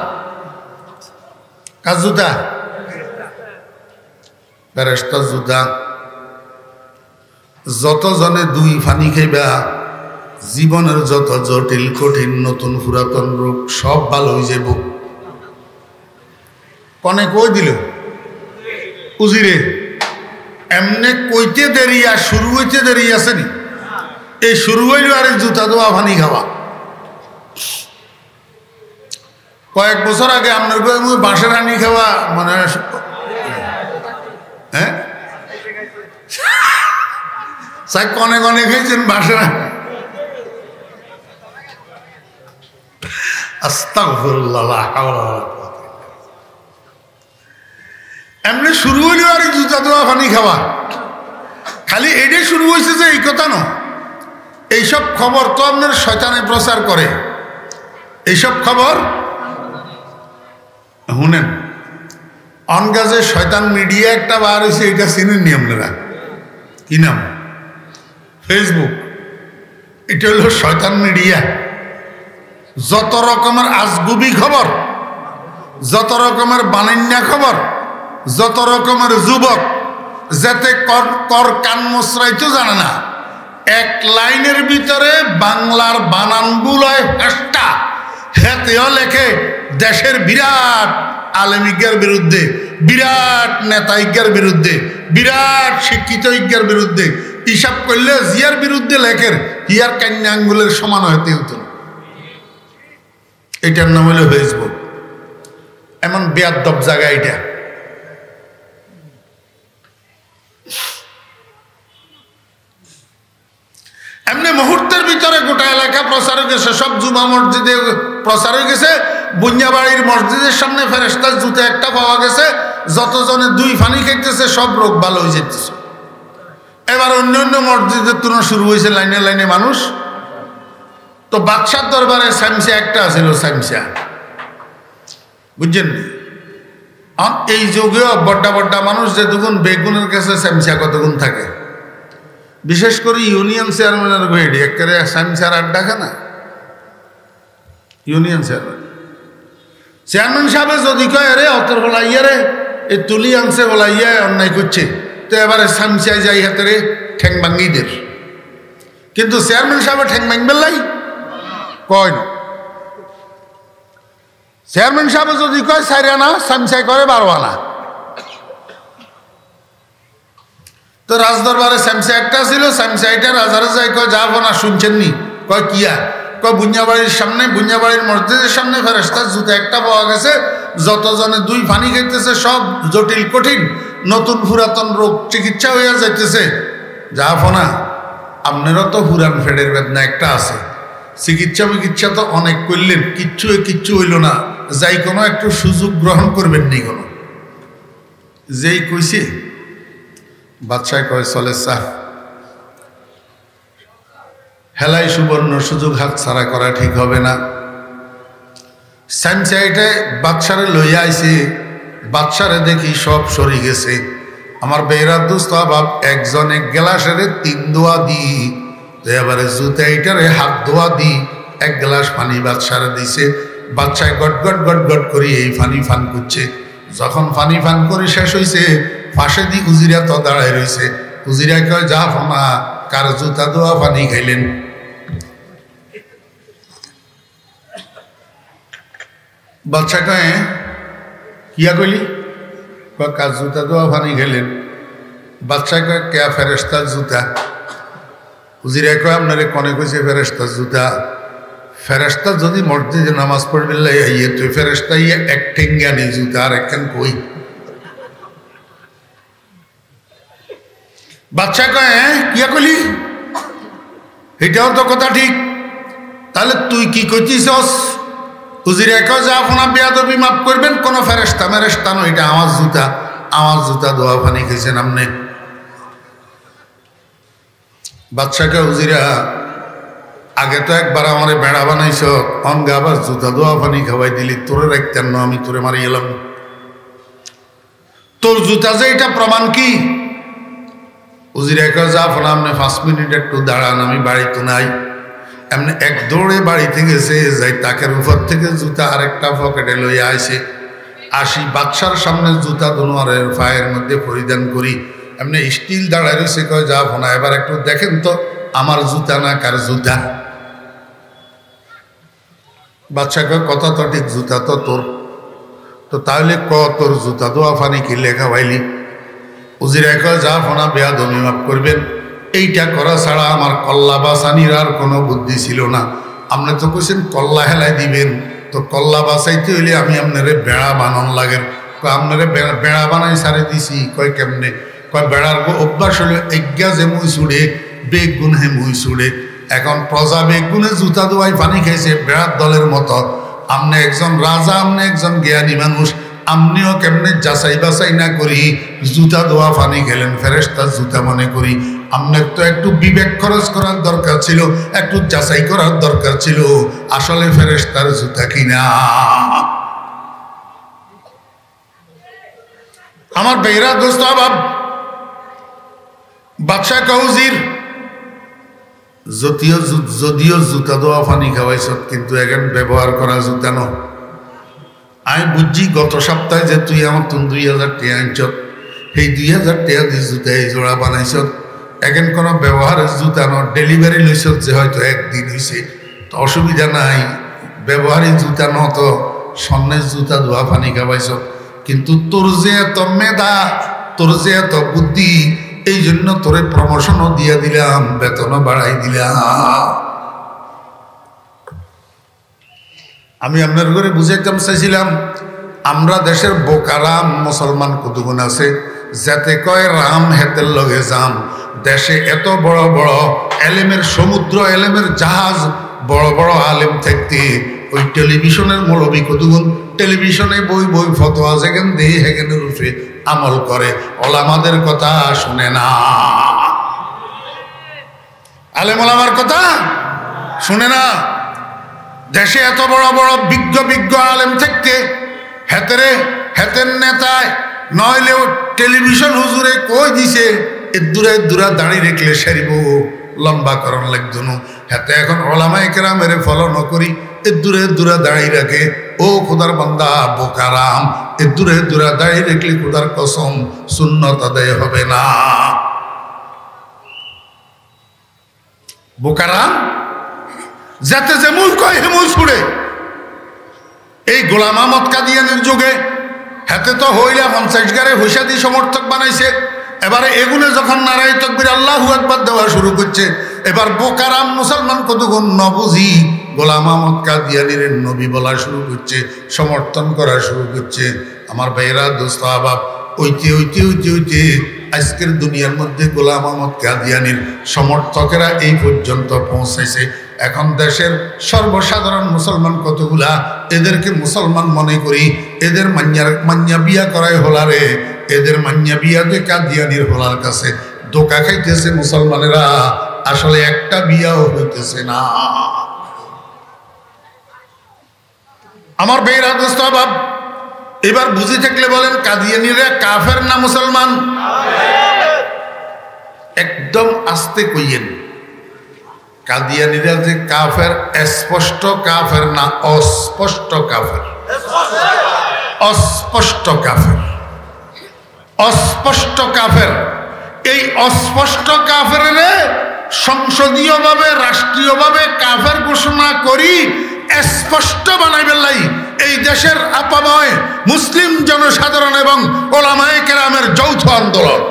কার জুতা ফেরেস্তা জুতা যত জনে দুই ফানি খাইবা জীবনের যত জটিল কঠিন নতুন পুরাতন রূপ সব ভালো হয়ে যাব কনে কই দিল উজিরে এমনে কইতে দেরি আর শুরু হইতে দেরি আছে নি এই শুরু হইল আর জুতা দোয়া ফানি খাওয়া কয়েক বছর আগে আপনার বাঁশের হানি খাওয়া মানে হ্যাঁ কনে কনে খেয়েছেন বাঁশের হানি আস্তাগফিরুল্লাহ এমনি শুরু হইল আর জুতা দোয়া পানি খাওয়া খালি এটাই শুরু হয়েছে যে এই কথা নয় এইসব খবর তো আপনার শয়তানে প্রচার করে এইসব খবর শুনেন অনগাজে শয়তান মিডিয়া একটা বার হয়েছে এটা চিনেন নি আপনারা কি নাম ফেসবুক এটা হলো শয়তান মিডিয়া যত রকমের আজগুবি খবর যত রকমের বানান্যা খবর যত রকমের যুবক যাতে কর কান মশরাইতো জানে না এক লাইনের ভিতরে বাংলার বানানগুলোয় হাসটা হেতেও লেখে দেশের বিরাট আলেমিজ্ঞার বিরুদ্ধে বিরাট নেতাইজ্ঞার বিরুদ্ধে বিরাট শিক্ষিত ইজ্ঞার বিরুদ্ধে হিসাব করলে জিয়ার বিরুদ্ধে লেখের হিয়ার কান্যা আঙ্গুলের সমান হতে হতো এটার নাম হলো ফেসবুক এমন বেয়াদব জায়গা এটা এমনি মুহূর্তের ভিতরে গোটা এলাকা প্রচার হয়ে গেছে সব জুমা মসজিদে প্রচার হয়ে গেছে বুঞ্জাবাড়ির মসজিদের সামনে ফেরেশতার জুতা একটা পাওয়া গেছে যতজনে দুই ফানি খাইতেছে সব রোগ ভালো হয়ে যেতেছে এবার অন্য অন্য মসজিদের তুলনা শুরু হয়েছে লাইনে লাইনে মানুষ তো বাদশার দরবারে সামসা একটা আছিল সামসা বুঝছেন এই যুগেও বড্ডা বড্ডা মানুষ যে দুগুণ বেগুনের কাছে সামসা কতগুণ থাকে বিশেষ করে ইউনিয়ন চেয়ারম্যানের ঘেড়ি একেবারে সামসার আড্ডা খানা ইউনিয়ন চেয়ারম্যান সাহেব যদি কয় রে অতর বলা ইয়ে রে এই তুলি আনছে বলা ইয়ে অন্যায় করছে তো এবারে সামসায় যাই হাতে রে ঠ্যাং ভাঙ্গিদের কিন্তু চেয়ারম্যান সাহেব ঠ্যাং ভাঙবেন লাই কয় না চেয়ারম্যান সাহেব যদি কয় 4 আনা সামসাই করে 12 আনা তো রাজদরবারে সামসা একটা ছিল সামসাইটা রাজারে যাই কয় যাব না শুনছেন নি কয় কিয়া কয় বুঞ্জাবাড়ির সামনে বুঞ্জাবাড়ির মসজিদের সামনে ফেরেশতার জুতা একটা পাওয়া গেছে যতজনে দুই পানি খাইতেছে সব জটিল কঠিন নতুন পুরাতন রোগ চিকিৎসা হইয়া যাইতেছে যাব না আপনারও তো পুরান ফেডের বেদনা একটা আছে চিকিৎসা তো অনেক করলেন কিচ্ছু হইল না যাই কোনো একটু সুযোগ গ্রহণ করবেন নি কোনো যেই কইছে বাদশাহ কয় চলে স্যার হেলাই সুবর্ণ সুযোগ হাত ছাড়া করা ঠিক হবে না সামসাইটে বাদশারে লইয়া আইছে বাদশারে দেখি সব সরি গেছে আমার বেহরার দোস্ত বাপ একজন এক গ্লাসের 3 দোয়া দি তো এবারে জুতা এইটারে হাত দোয়া দি 1 গ্লাস পানি বাদশারে দিছে বাদশায় গট গট গট গট করি এই পানি ফান করছে যখন পানি ফান করে শেষ হয়েছে পাশে দি উজিরা তো দাঁড়ায় রয়েছে উজিরা কয় যা ফানা কার জুতা দোয়া পানি খাইলেন বাদশা কয় কিয়া কইলি কার জুতা দোয়া পানি খাইলেন বাদশা কয় কে ফেরেশতার জুতা উজিরা কয় আপনারে কনে কইছে ফেরেশতার জুতা ফেরেশতা যদি মসজিদে নামাজ পড়বে ইয়ে তুই ফেরেশতা ইয়ে এক ঠেঙ্গা নেই জুতা আর একখান কই বাচ্চা কয় কিয়া কইলি এটাও তো কথা ঠিক তাহলে তুই কি কইতিছস হুজুরে কয় যে আপনার বেয়াদবি মাফ করবেন, কোনো ফেরেশতা মেরেশতা নয়, এটা আমার জুতা দোয়া পানি খেয়েছেন আপনি। বাদশাকে হুজুরা আগে তো একবার আমারে বেড়া বানাইছ, অঙ্গে আবার জুতা দোয়া পানি খাওয়াই দিলি, তোরে রাখতেন না, আমি তোরে মারি এলাম। তোর জুতা যে এটা প্রমাণ কি? হুজুরে কয় যে আপনি 5 মিনিট একটু দাঁড়ান, আমি বাড়িতে নাই। এমনি এক দৌড়ে বাড়িতে গেছে, যাই তাকের উপর থেকে জুতা আরেকটা পকেটে লইয়া আসে। আসি বাদশার সামনে জুতা দোনোয়ারের পায়ের মধ্যে পরিধান করি, এমনি স্টিল দাঁড়ায় রয়েছে। কয় যা ফোনা এবার একটু দেখেন তো আমার জুতা না কার জুতা। বাদশা কয় কথা তো ঠিক, জুতা তো তোর। তো তাহলে তোর জুতা দোয়া ফানি কি লেখা পাইলি? হুজুরে কয় যা ফোনা বেয়াদবি মাফ করবেন, এইটা করা ছাড়া আমার কল্লা বাঁচানির আর কোনো বুদ্ধি ছিল না। আপনি তো কইছেন কল্লা হেলাই দিবেন, তো কল্লা বাঁচাইতে হইলে আমি আপনারে বেড়া বানান লাগেন। আপনারে বেড়া বানাই সারে দিছি। কয় কেমনে? কয় বেড়ার অভ্যাস হলো এজ্ঞা যে মুই ছুড়ে বেগুন হে মুই ছুড়ে। এখন প্রজা বেগুনে জুতা দোয়াই পানি খাইছে বেড়ার দলের মতো। আপনি একজন রাজা, আপনি একজন জ্ঞানী মানুষ, আপনিও কেমনে যাচাই বাছাই না করি জুতা দোয়া পানি খেলেন, ফেরেশতার জুতা মনে করি। আপনার তো একটু বিবেক খরচ করার দরকার ছিল, একটু যাচাই করার দরকার ছিল আসলে ফেরেশতার জুতা কিনা। আমার বেহরা দোস্ত আবাব বাদশাহ কৌজির যদিও জুতা দোয়া পানি খাওয়াইছ, কিন্তু এখন ব্যবহার করা জুতা ন। আমি বুঝছি গত সপ্তাহে যে তুই আমার 2000 টাকা আনছ, সেই 2000 টাকা দিয়ে জুতা এই জোড়া বানাইছ, এখন কোনো ব্যবহারের জুতা ন। ডেলিভারি লইছ যে হয়তো একদিন হয়েছে, তো অসুবিধা নাই, ব্যবহারের জুতা ন, তো স্বর্ণের জুতা ধোয়া পানি খাওয়াইছ। কিন্তু তোর যে এত মেধা, তোর যে এত বুদ্ধি, এই জন্য তোরে প্রমোশনও দিয়ে দিলাম, বেতনও বাড়াই দিলাম। আমি আপনার ঘরে বুঝাইতাম চাইছিলাম, আমরা দেশের বোকারাম মুসলমান কতগুণ আছে, যাতে কয় রাম হেতের লগে যাম। দেশে এত বড় বড় এলেমের সমুদ্র, এলেমের জাহাজ, বড় বড় আলেম থাকতে ওই টেলিভিশনের মৌলবী কতগুণ টেলিভিশনে বই ফতোয়া যেখান দিয়ে হেগেনের রূপে আমল করে, ওলামাদের কথা শুনে না। আলেম ওলামার কথা শুনে না। দেশে এত বড় বড় বিজ্ঞ আলেম থাকতে হেতের নেতায় নইলেও টেলিভিশন হুজুরে কই দিছে দূরা দাঁড়িয়ে রেখলে সারিব লম্বা করণ লাগতো না। হাতে এখন ওলামায়ে কেরামের ফলো ন করি, দূরা দাঁড়িয়ে রাখে। ও খোদার বান্দা বোকারাম, দূরা দাঁড়িয়ে রেখলে খোদার কসম সুন্নত আদায় হবে না। বোকারাম যাতে যে মুল কয় হে মুল ছুড়ে। এই গোলাম আহমদ কাদিয়ানির যুগে হাতে তো হইলা 50 গারে হুইসাদি সমর্থক বানাইছে। এবারে এগুলো যখন নারায়ে তাকবীর আল্লাহু আকবার দেওয়া শুরু করছে, এবার বোকারাম মুসলমান কতক্ষণ নবুঝি গোলাম আহমদ কাদিয়ানির নবী বলা শুরু করছে, সমর্থন করা শুরু করছে। আমার ভাইরা দোস্ত আবাব, ওইতে আজকের দুনিয়ার মধ্যে গোলাম আহমদ কাদিয়ানির সমর্থকেরা এই পর্যন্ত পৌঁছাইছে। এখন দেশের সর্বসাধারণ মুসলমান কতগুলা এদেরকে মুসলমান মনে করি, এদের মান্যা বিয়া করাই হলারে, এদের মান্যা বিয়াতে কাদিয়ানির হলার কাছে ধোকা খাইতেছে মুসলমানেরা, আসলে একটা বিয়াও হইতেছে না। আমার বেহরা দোস্ত আবাব, এবার বুঝে থাকলে বলেন কাদিয়ানিরা কাফের না মুসলমান? একদম আস্তে কইয়েন, কাদিয়ানিরা যে কাফের, স্পষ্ট কাফের না অস্পষ্ট কাফের? অস্পষ্ট কাফের, অস্পষ্ট কাফের। এই অস্পষ্ট কাফের সংসদীয়ভাবে রাষ্ট্রীয়ভাবে কাফের ঘোষণা করি স্পষ্ট বানাইবেন লাই এই দেশের আপাময় মুসলিম জনসাধারণ এবং ওলামায়ে কেরামের যৌথ আন্দোলন।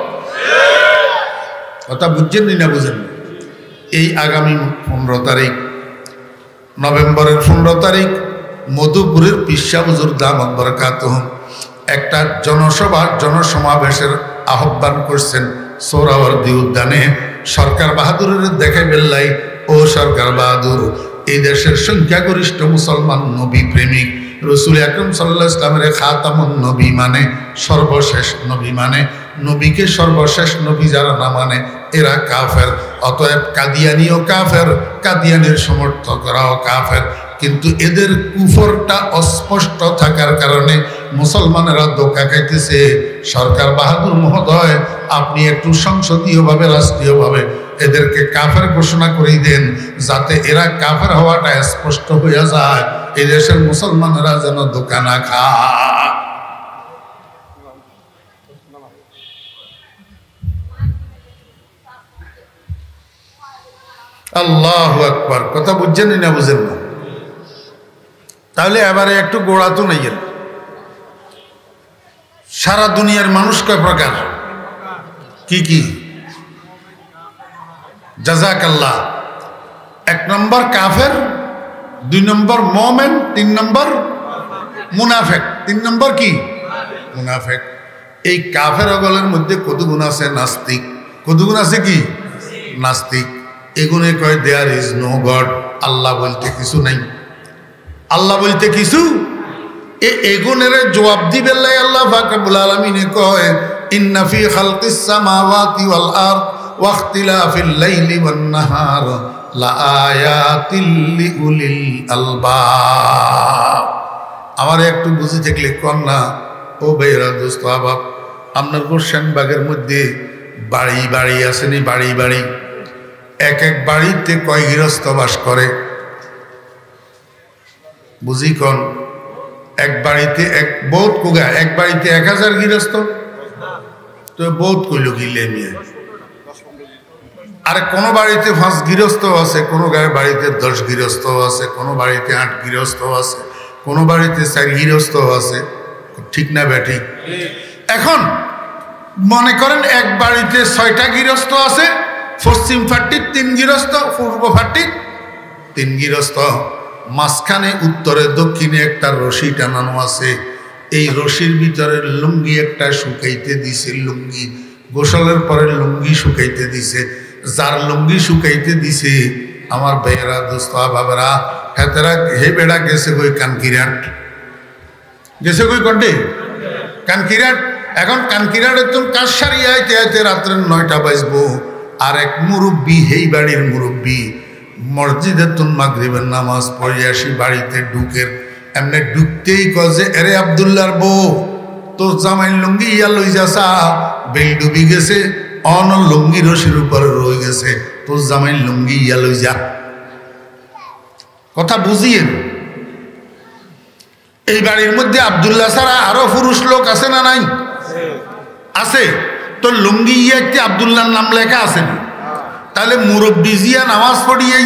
কথা বুঝছেন না বুঝেন? এই আগামী 15 তারিখ, নভেম্বরের 15 তারিখ মধুপুরের পিসা হুজুর দামাত বরকাতুহু একটা জনসমাবেশের আহ্বান করছেন সোহরাওয়ার্দী উদ্যানে। সরকার বাহাদুরের দেখাই বেল্লাই, ও সরকার বাহাদুর এই দেশের সংখ্যাগরিষ্ঠ মুসলমান নবী প্রেমিক। রসুল আকরাম সাল্লাল্লাহু আলাইহি ওয়াসাল্লামের খাতামুন নবী মানে সর্বশেষ নবী, মানে নবীকে সর্বশেষ নবী যারা না মানে এরা কাফের। অতএব কাদিয়ানিও কাফের, কাদিয়ানির সমর্থকরাও কাফের। কিন্তু এদের কুফরটা অস্পষ্ট থাকার কারণে মুসলমানেরা ধোঁকা খাইতেছে। সরকার বাহাদুর মহোদয়, আপনি একটু সংসদীয়ভাবে রাষ্ট্রীয়ভাবে এদেরকে কাফের ঘোষণা করে দেন, যাতে এরা কাফের হওয়াটা স্পষ্ট হয়ে যায়, এই দেশের মুসলমানেরা যেন ধোঁকা না খায়। আল্লাহু আকবার। কথা বুঝছেন না বুঝেন না? তাহলে এবারে একটু গোড়া তো নেই। সারা দুনিয়ার মানুষ কয় প্রকার? কি কি? জাযাকাল্লাহ। 1 নম্বর কাফের, 2 নম্বর মুমিন, 3 নম্বর মুনাফিক। 3 নম্বর কি? মুনাফিক। এই কাফের অগলের মধ্যে কত গুণ আছে? নাস্তিক। কত গুণ আছে? কি? নাস্তিক। এগুনে কয় দেয়ার ইজ নো গড, আল্লাহ বলতে কিছু নাই, আল্লাহ বলতে কিছু। এগুনের জবাব দিবেন আল্লাহ পাক রব্বুল আলামিন কয় ইন্না ফি খালকিস সামাওয়াতি ওয়াল আরদ ওয়া ইখতিলাফিল লাইলি ওয়ান নাহার লাআয়াতিল লিউলিল আলবাব। আমার একটু বুঝি থাকলে কর না ও ভাইরা দোস্ত আবাব, আপনার গোরশানবাগের মধ্যে বাড়ি বাড়ি আসেনি? বাড়ি বাড়ি, এক এক বাড়িতে কয় গৃহস্থ বাস করে? বুঝি কন? এক বাড়িতে এক বহুত কুগা, এক বাড়িতে 1000 গৃহস্থ, তো বহুত কইল গিলে নিয়ে। আর কোন বাড়িতে 5 গৃহস্থ আছে, কোন বাড়িতে 10 গৃহস্থ আছে, কোন বাড়িতে 8 গৃহস্থ আছে, কোন বাড়িতে 4 গৃহস্থ আছে। ঠিক না বেঠিক? এখন মনে করেন এক বাড়িতে 6টা গৃহস্থ আছে, পশ্চিম ফাট্টির 3 গৃহস্থ, পূর্ব ফাট্টির 3 গৃহস্থ, মাঝখানে উত্তরে দক্ষিণে একটা রশি টানানো আছে। এই রশির ভিতরে লুঙ্গি একটা শুকাইতে দিছে, লুঙ্গি গোসলের পরে লুঙ্গি শুকাইতে দিছে। যার লুঙ্গি শুকাইতে দিছে আমার ভাইয়েরা দোস্ত বাবারা, হেতেরা হে বেড়া গেছে কই কানকিরাট, গেছে কই কন্টে কানকিরাট। এখন কানকিরাটের তো কাজ সারিয়ে আইতে আইতে রাত্রে 9টা বাজবো। আর এক মুরব্বী, এই বাড়ির মুরব্বী, মসজিদের তুন মাগরিবের নামাজ পড়ে আসি, বাড়িতে ঢুকের এমনি ঢুকতেই কজে এরে আব্দুল্লাহর বউ, তোর জামাই লুঙ্গি ইয়া লই যাসা, বেল ডুবি গেছে, অন লুঙ্গি রশির উপরে রয়ে গেছে, তোর জামাই লুঙ্গি ইয়া লই যা। কথা বুঝিয়ে, এই বাড়ির মধ্যে আব্দুল্লাহ ছাড়া আরো পুরুষ লোক আছে না নাই? আছে। তো লুঙ্গি ইয়া আব্দুল্লাহর নাম লেখা আছে না? তাহলে মুরব্বী জিয়া নামাজ পড়িয়ে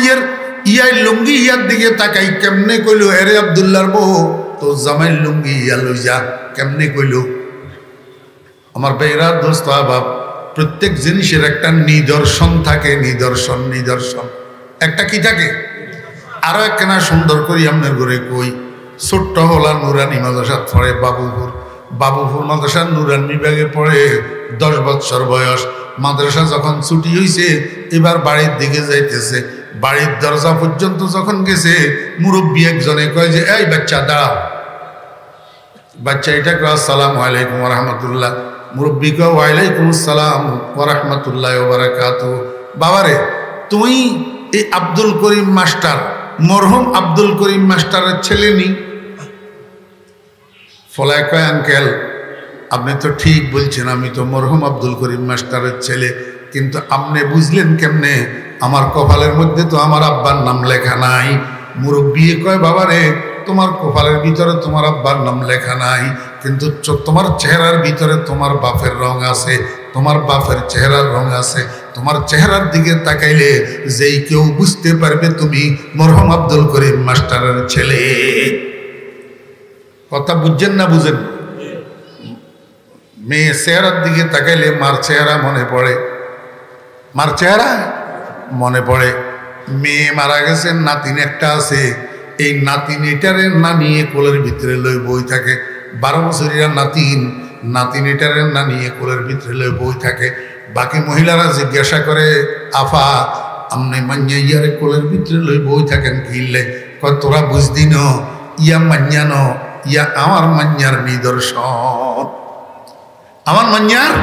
ইয়াই লুঙ্গি ইয়ার দিকে তাকাই কেমনে কইল এরে আব্দুল্লাহর বউ, তো জামাই লুঙ্গি ইয়া লই যা, কেমনে কইল? আমার ভাইরা দোস্ত আবাব, প্রত্যেক জিনিসের একটা নিদর্শন থাকে। নিদর্শন, নিদর্শন একটা কি থাকে? আরো একখানা সুন্দর করি আপনার ঘরে কই। ছোট্ট হলা নুরানি মাদ্রাসা পড়ে বাবুপুর, বাবুপুর মাদ্রাসার নুরানি বিভাগে পড়ে, 10 বছর বয়স। মাদ্রাসা যখন ছুটি হয়েছে, এবার বাড়ির দিকে যাইতেছে। বাড়ির দরজা পর্যন্ত যখন গেছে, মুরব্বী একজনে কয় যে এই বাচ্চা দাঁড়াও। বাচ্চা এটা কয় আসসালামু আলাইকুম ওয়া রাহমাতুল্লাহ। মুরব্বী কয় ওয়ালাইকুম আসসালাম ওয়া রাহমাতুল্লাহি ওয়া বারাকাতুহু। বাবারে, তুই এই আব্দুল করিম মাস্টার, মরহুম আব্দুল করিম মাস্টারের ছেলে নি? ফলায় কয় আঙ্কেল, আপনি তো ঠিক বলছেন, আমি তো মরহুম আব্দুল করিম মাস্টারের ছেলে, কিন্তু আপনি বুঝলেন কেমনে? আমার কপালের মধ্যে তো আমার আব্বার নাম লেখা নাই। মুরব্বী কয় বাবারে, তোমার কপালের ভিতরে তোমার আব্বার নাম লেখা নাই, কিন্তু তোমার চেহারার ভিতরে তোমার বাপের রং আছে, তোমার বাপের চেহারার রং আছে। তোমার চেহারার দিকে তাকাইলে যেই কেউ বুঝতে পারবে তুমি মরহুম আব্দুল করিম মাস্টারের ছেলে। কথা বুঝছেন না বুঝেন? মেয়ে চেহারার দিকে তাকাইলে মার চেহারা মনে পড়ে, মার চেহারা মনে পড়ে। মেয়ে মারা গেছে, নাতিন একটা আছে, এই নাতিন এটারে না নিয়ে কোলের ভিতরে লই বই থাকে। 12 বছরের নাতিন, নাতিন এটারে না নিয়ে কোলের ভিতরে লই বই থাকে। বাকি মহিলারা জিজ্ঞাসা করে, আফা আমনে মান্যা ইয়ারে কোলের ভিতরে লই বই থাকেন কিনলে কয় তোরা বুঝদি ন ইয়া মান্যা ন ইয়া আমার মান্যার নিদর্শন, আমার মান্যার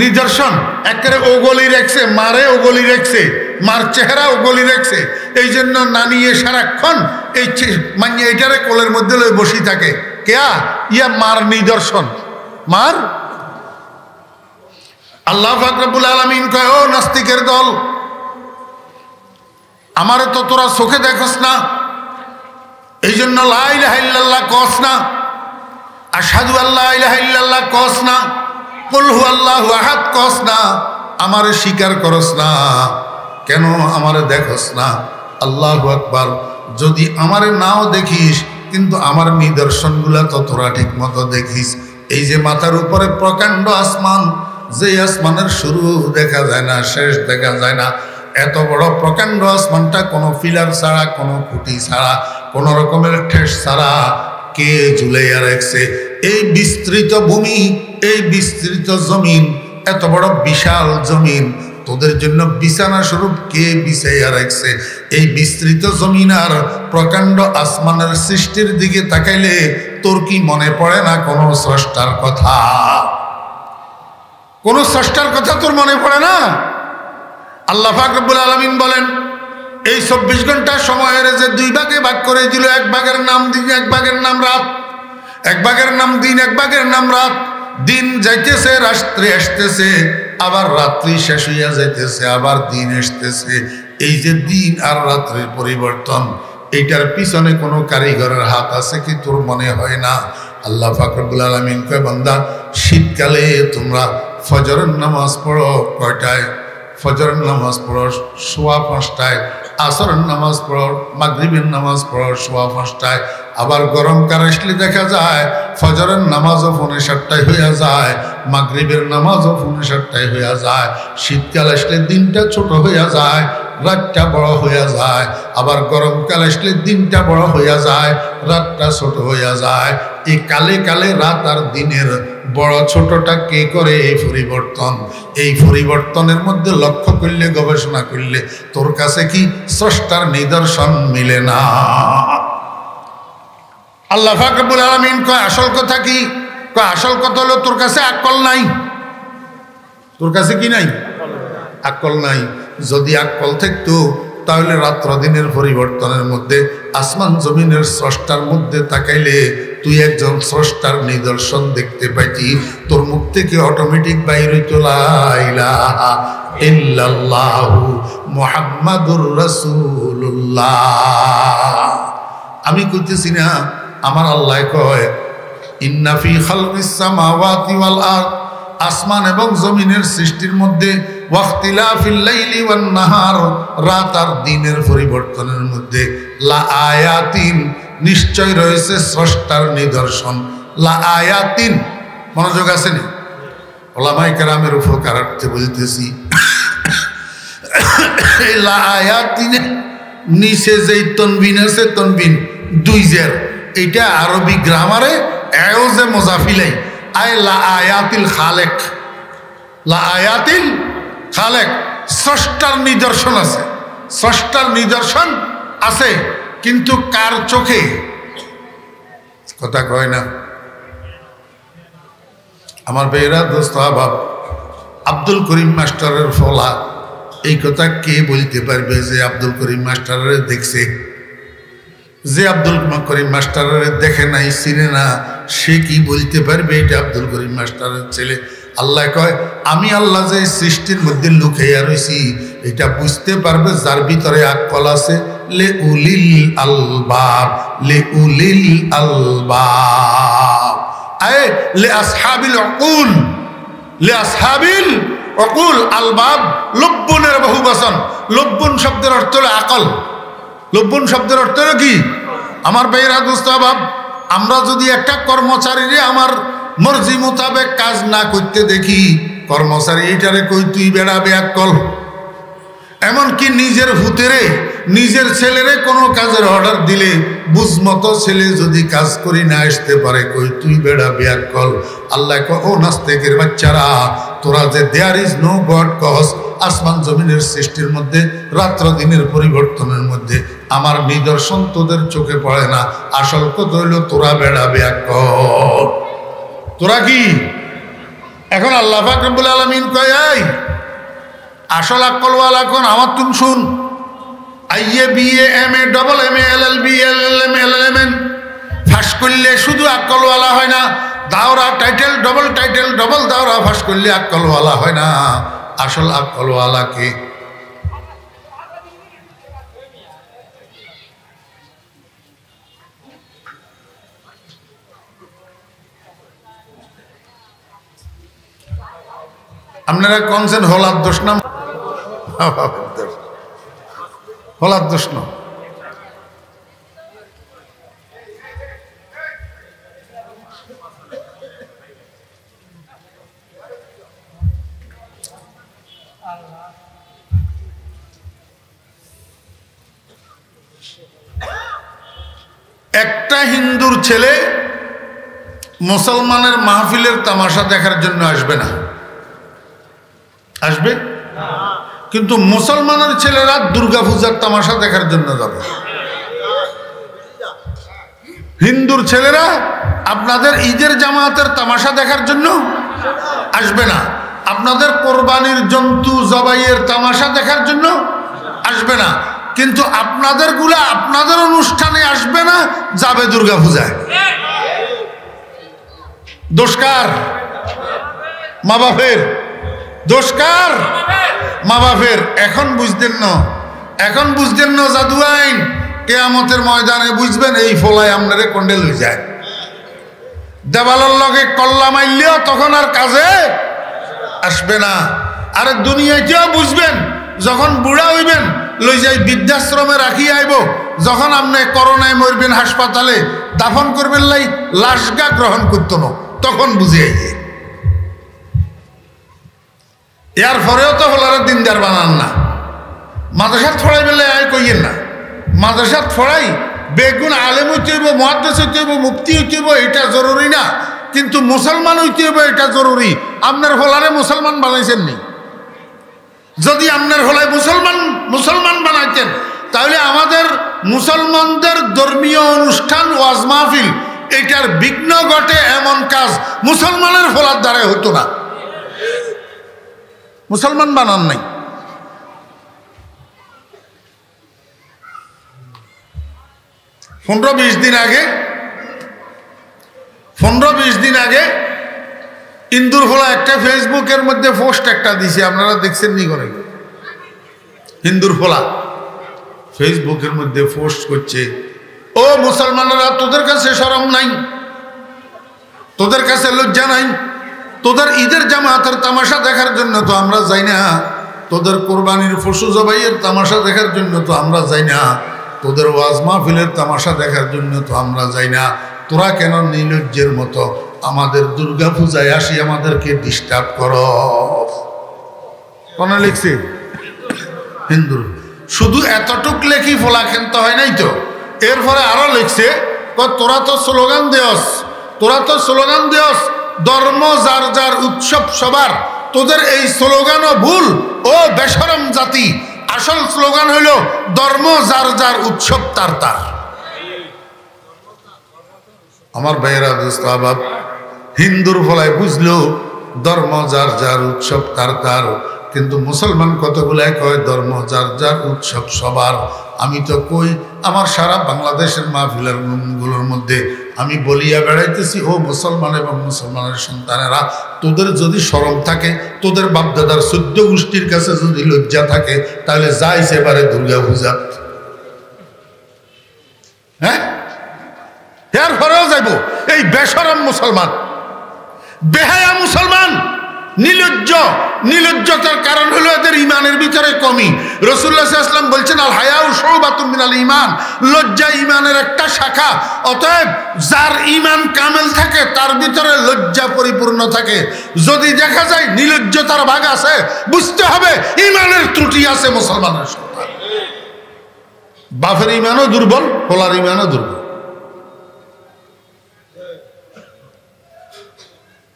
নিদর্শন। একেবারে ওগলি রেখছে, মারে ওগলি রেখছে, মার চেহারা ওগলি রেখছে। এই জন্য নানিয়ে সারাক্ষণ এই মান্যা এটারে কোলের মধ্যে লই বসি থাকে। কেয়া ইয়া মার নিদর্শন, মার। আল্লাহ পাক রব্বুল আলামিন কয় ও নাস্তিকের দল, আমারে তো তোরা চোখে দেখোস না, এই জন্য লা ইলাহা ইল্লাল্লাহ কস না, আশহাদু আল্লা ইলাহা ইল্লাল্লাহ কস না, কুল হুয়াল্লাহু আহাদ কস না, আমারে স্বীকার করস না কেন, আমারে দেখোস না। আল্লাহু আকবার। যদি আমারে নাও দেখিস কিন্তু আমার নিদর্শনগুলা তো তোরা ঠিক মতো দেখিস। এই যে মাথার উপরে প্রকাণ্ড আসমান, যে আসমানের শুরু দেখা যায় না, শেষ দেখা যায় না, এত বড় প্রকাণ্ড আসমানটা কোনো ফিলার ছাড়া, কোনো খুঁটি ছাড়া, কোনো রকমের ঠেস ছাড়া কে ঝুলাইয়া রাখছে? এই বিস্তৃত ভূমি, এই বিস্তৃত জমিন, এত বড় বিশাল জমিন তোদের জন্য বিছানা স্বরূপ কে বিছাইয়া রাখছে? এই বিস্তৃত জমিন আর প্রকাণ্ড আসমানের সৃষ্টির দিকে তাকাইলে তোর কি মনে পড়ে না কোনো স্রষ্টার কথা? কোন স্রষ্টার কথা তোর মনে পড়ে না? আল্লাহ পাক রব্বুল আলামিন বলেন এই 24 ঘন্টা সময়ের যে দুই ভাগে ভাগ করে দিল, এক ভাগের নাম দিন, এক ভাগের নাম রাত, এক ভাগের নাম দিন, এক ভাগের নাম রাত। দিন যাইতেছে, রাত্রি আসতেছে, আবার রাত্রি শেষ হইয়া যাইতেছে, আবার দিন আসতেছে। এই যে দিন আর রাত্রির পরিবর্তন, এইটার পিছনে কোনো কারিগরের হাত আছে কি তোর মনে হয় না? আল্লাহ পাক রব্বুল আলামিন কয় বান্দা, শীতকালে তোমরা ফজরের নামাজ পড়ো কয়টায়? ফজরের নামাজ পড়ো 5:15টায়, আসরের নামাজ পড়ো, মাগরিবের নামাজ পড়ো 5:15টায়। আবার গরমকাল আসলে দেখা যায় ফজরের নামাজও 7:15টায় হইয়া যায়, মাগরিবের নামাজও 7:15টায় হইয়া যায়। শীতকাল আসলে দিনটা ছোট হইয়া যায়, রাতটা বড় হইয়া যায়। আবার গরমকাল আসলে দিনটা বড় হইয়া যায়, রাতটা ছোট হইয়া যায়। এই কালে কালে রাত আর দিনের বড় ছোটটা কে করে? এই পরিবর্তন। এই পরিবর্তনের মধ্যে লক্ষ্য করলে, গবেষণা করলে তোর কাছে কি স্রষ্টার নিদর্শন মিলে না? আল্লাহ পাক রব্বুল আলামিন কয় আসল কথা কি? কয় আসল কথা হলো তোর কাছে আকল নাই। তোর কাছে কি নাই? আকল নাই। যদি আকল থাকতো তাহলে রাত্র দিনের পরিবর্তনের মধ্যে, আসমান জমিনের স্রষ্টার মধ্যে তাকাইলে তুই একজন স্রষ্টার নিদর্শন দেখতে পাইতি। তোর মুখ থেকে অটোমেটিক বাইর হইতো লা ইলাহা ইল্লাল্লাহু মুহাম্মাদুর রাসূলুল্লাহ। আমি কইতেছি না, আমার আল্লাহ কয় ইন্না ফি খালকিস সামাওয়াতি ওয়াল আরদ, আসমান এবং জমিনের সৃষ্টির মধ্যে, ওয়াখতিলাফিল লাইলি ওয়ান নাহার, রাত আর দিনের পরিবর্তনের মধ্যে, লা আয়াতিন, নিশ্চয় রয়েছে স্রষ্টার নিদর্শন। লা আয়াতিন, মনোযোগ আছে নি? ওলামায়ে কেরামের উপকারার্থে বলতেছি, এই লা আয়াতিন নিচে যেই তনবিন আছে, তনবিন 2 জের, এটা আরবি গ্রামারে এওজে মুজাফিলাই, আয় লা আয়াতিল খালেক, লা আয়াতিল খালেক, স্রষ্টার নিদর্শন আছে। স্রষ্টার নিদর্শন আছে, কিন্তু কার চোখে? কথা কয় না। আমার বেয়েরা দোস্ত আবাব, আব্দুল করিম মাস্টারের ফলা, এই কথা কে বলতে পারবে যে আব্দুল করিম মাস্টারের দেখছে? যে আব্দুল করিম মাস্টারের দেখে নাই, চিনে না, সে কি বলতে পারবে এটা আব্দুল করিম মাস্টারের ছেলে? আল্লাহ কয় আমি আল্লাহ যে সৃষ্টির মধ্যে লুকাইয়া রইছি এটা বুঝতে পারবে যার ভিতরে আকল আছে। লে উলিল আলবাব, লে উলিল আলবাব, আয় লে আসহাবিল উকুল, লে আসহাবিল উকুল। আলবাব লব্বনের বহু বচন। লব্বন শব্দের অর্থ হলো আকল। লব্বন শব্দের অর্থ হলো কি? আমার ভাইরা দোস্ত বাব, আমরা যদি একটা কর্মচারীরে আমার মর্জি মোতাবেক কাজ না করতে দেখি, কর্মচারী এইটারে কই তুই বেড়াবে আকল, এমনকি নিজের হুতেরে নিজের ছেলেরে কোনো কাজের অর্ডার দিলে বুঝমতো ছেলে যদি কাজ করি না আসতে পারে, কই তুই বেড়া বিয়াক্কল। আল্লাহ কয় ও নাস্তিকের বাচ্চারা, তোরা যে দেয়ার ইজ নো গড কস, আসমান জমিনের সৃষ্টির মধ্যে রাত্র দিনের পরিবর্তনের মধ্যে আমার নিদর্শন তোদের চোখে পড়ে না। আসল কথা হইল তোরা বেড়া বিয়াক্কল। তোরা কি এখন আল্লাহ পাক রব্বুল আলামিন কয় এই আসল আকলওয়ালা কোন আমার তুম শুন। IA BA M A double M A L L B L L M L L M N ফাঁস করলে শুধু আকলওয়ালা হয় না, দাওরা টাইটেল ডবল দাওরা ফাঁস করলে আকলওয়ালা হয় না। আসল আকলওয়ালা কে? আপনারা কনসেন হলার দোষ না, হলার দোষ না। একটা হিন্দুর ছেলে মুসলমানের মাহফিলের তামাশা দেখার জন্য আসবে না, আসবে কিন্তু মুসলমানের ছেলেরা দুর্গা পূজার তামাশা দেখার জন্য যাবে। হিন্দুর ছেলেরা আপনাদের ঈদের জামাতের তামাশা দেখার জন্য আসবে না, আপনাদের কোরবানির জন্তু জবাইয়ের তামাশা দেখার জন্য আসবে না, কিন্তু আপনাদের গুলা আপনাদের অনুষ্ঠানে আসবে না, যাবে দুর্গা পূজায়। দোষকার মা বাপের, দোষকার মা বাপের। এখন বুঝতেন না, এখন বুঝতেন না জাদু আইন। কিয়ামতের ময়দানে বুঝবেন এই ফলাই আপনারে কন্ডে লই যায়। দেওয়ালের লগে কল্লা মাইলেও তখন আর কাজে আসবে না। আর দুনিয়াতেও বুঝবেন যখন বুড়া হইবেন লই যাই বৃদ্ধাশ্রমে রাখি আইব, যখন আপনি করোনায় মরবেন হাসপাতালে দাফন করবেন লাই লাশগা গ্রহণ করত না, তখন বুঝে আইয়ে। এর পরেও তো হলারে দিনদার বানান না। মাদ্রাসাত ফড়াই বেলে আয় কইয়েন না, মাদ্রাসাত ফড়াই বেগুন আলেম হইতে হইব, মুহাদ্দিস হইতে হইব, মুফতি হইতে হইব, এটা জরুরি না, কিন্তু মুসলমান হইতে হইব এটা জরুরি। আপনার হলারে মুসলমান বানাইছেন নি? যদি আপনার হলায় মুসলমান বানাইতেন তাহলে আমাদের মুসলমানদের ধর্মীয় অনুষ্ঠান ওয়াজ মাহফিল এটার বিঘ্ন ঘটে এমন কাজ মুসলমানের ফলার দ্বারা হতো না। মুসলমান বানান নাই। পনেরো বিশ দিন আগে ইন্দুর ফোলা একটা ফেসবুকের মধ্যে পোস্ট একটা দিছে, আপনারা দেখছেন নি? করে হিন্দুর ফোলা ফেসবুকের মধ্যে পোস্ট করছে, ও মুসলমানরা তোদের কাছে শরম নাই, তোদের কাছে লজ্জা নাই, তোদের ঈদের জামাতের তামাশা দেখার জন্য তো আমরা যাই না, তোদের কোরবানির পশু জবাইয়ের তামাশা দেখার জন্য তো আমরা যাই না, তোদের ওয়াজ মাহফিলের তামাশা দেখার জন্য তো আমরা যাই না, তোরা কেন নির্লজ্জের মতো আমাদের দুর্গা পূজায় আসি আমাদেরকে ডিস্টার্ব করো? কোনে লিখছে? হিন্দুর। শুধু এতটুক লেখি ফোলা খেলতে হয় নাই তো, এরপরে আরো লিখছে তোরা তো স্লোগান দেওস ধর্ম যার যার উৎসব সবার, তোদের এই স্লোগানও ভুল ও বেশরম জাতি। আসল স্লোগান হইল ধর্ম যার যার উৎসব তার তার। আমার ভাইয়েরা দোস্ত আবাব, হিন্দুর ফলায় বুঝলো ধর্ম যার যার উৎসব তার তার, কিন্তু মুসলমান কতগুলাই কয় ধর্ম যার যার উৎসব সবার। আমি তো কই আমার সারা বাংলাদেশের মাহফিলের গুলোর মধ্যে আমি বলিয়া বেড়াইতেছি, ও মুসলমান এবং মুসলমানের সন্তানেরা, তোদের যদি শরম থাকে, তোদের বাপদাদার 14 গোষ্ঠীর কাছে যদি লজ্জা থাকে, তাহলে যাইস এবারে দুর্গা পূজা। হ্যাঁ, এর পরেও যাইব এই বেশরম মুসলমান, বেহায়া মুসলমান, নির্লজ্জ। নির্লজ্জতার কারণ হলো এদের ইমানের ভিতরে কমি। রাসূলুল্লাহ সাল্লাল্লাহু আলাইহি ওয়াসাল্লাম বলছেন আল হায়াউ শুবাতুম মিনাল ঈমান, লজ্জা ঈমানের একটা শাখা। অতএব যার ঈমান কামেল থাকে তার ভিতরে লজ্জা পরিপূর্ণ থাকে। যদি দেখা যায় নির্লজ্জতার ভাগ আছে, বুঝতে হবে ঈমানের ত্রুটি আছে মুসলমানের সন্তান। বাপের ঈমানও দুর্বল, পোলার ঈমানও দুর্বল।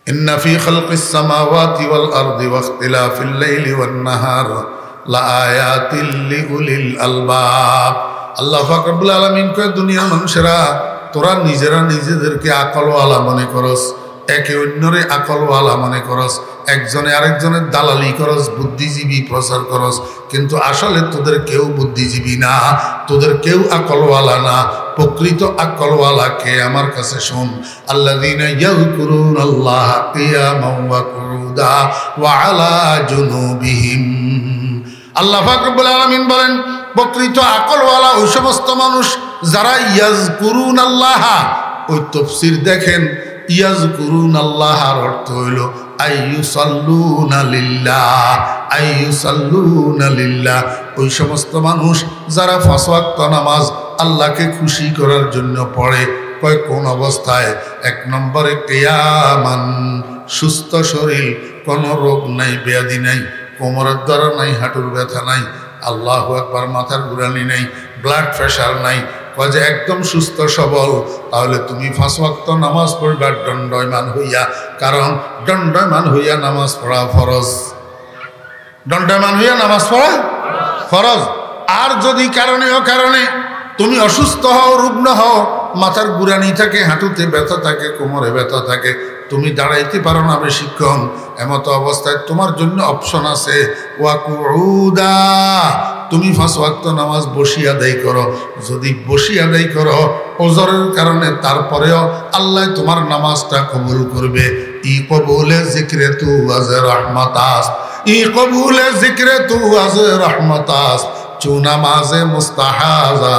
ইন্না ফি খালকিস সামাওয়াতি ওয়াল আরদি ওয়া ইখতিলাফিল লাইলি ওয়ান নাহার লাআয়াতিল লিউলিল আলবাব। আল্লাহ পাক রব্বুল আলামিন কয়, দুনিয়ার মানুষেরা তোরা নিজেরা নিজেদেরকে আকলওয়ালা মনে করস, একে অন্যরে আকলওয়ালা মনে করস, একজনে আরেকজনের দালালি করস, বুদ্ধিজীবী প্রচার করস, কিন্তু আসলে তোদের কেউ বুদ্ধিজীবী না, তোদের কেউ আকলওয়ালা না। প্রকৃত আকলওয়ালা কে? আমার কাছে শোন। আল্লাযীনা ইয়াযকুরুনাল্লাহা কিয়ামান ওয়া কুউদা ওয়া আলা জুনুবিহিম। আল্লাহ পাক রব্বুল আলামিন বলেন, প্রকৃত আকলওয়ালা ওই সমস্ত মানুষ যারা ইয়াযকুরুনাল্লাহা, ওই তাফসীর দেখেন, ইয়াযকুরুনাল্লাহর অর্থ হইল আইয়ুসাল্লুনা লিল্লাহ, আইয়ুসাল্লুনা লিল্লাহ। ওই সমস্ত মানুষ যারা 5 ওয়াক্ত নামাজ আল্লাহকে খুশি করার জন্য পড়ে। কয় কোন অবস্থায়? 1 নম্বরে কিয়ামান, সুস্থ শরীর, কোনো রোগ নাই, ব্যাধি নাই, কোমরের দ্বারা নাই, হাঁটুর ব্যথা নাই, আল্লাহু আকবার, মাথার ঘুরানি নাই, ব্লাড প্রেশার নাই, কয় যে একদম সুস্থ সবল। তাহলে তুমি 5 ওয়াক্ত নামাজ পড়বা দণ্ডয়মান হইয়া, কারণ দণ্ডয়মান হইয়া নামাজ পড়া ফরজ। দণ্ডয়মান হইয়া নামাজ পড়া ফরজ। আর যদি কারণে তুমি অসুস্থ হও, রুগ্ন হও, মাথার গুরানি থাকে, হাঁটুতে ব্যথা থাকে, কোমরে ব্যথা থাকে, তুমি দাঁড়াইতে পারো না বেশিক্ষণ, এমত অবস্থায় তোমার জন্য অপশন আছে, ওয়াকুউদা, তুমি 5 ওয়াক্ত নামাজ বসিয়ে আদায় করো। যদি বসিয়ে আদায় করো ওজরের কারণে, তারপরেও আল্লাহ তোমার নামাজটা কবুল করবে। ই কবুলে জিক্রে তু আজ রহমতাস, ই কবুলে জিক্রে তু আজ রহমতাস, চু নামাজে মুস্তাহাজা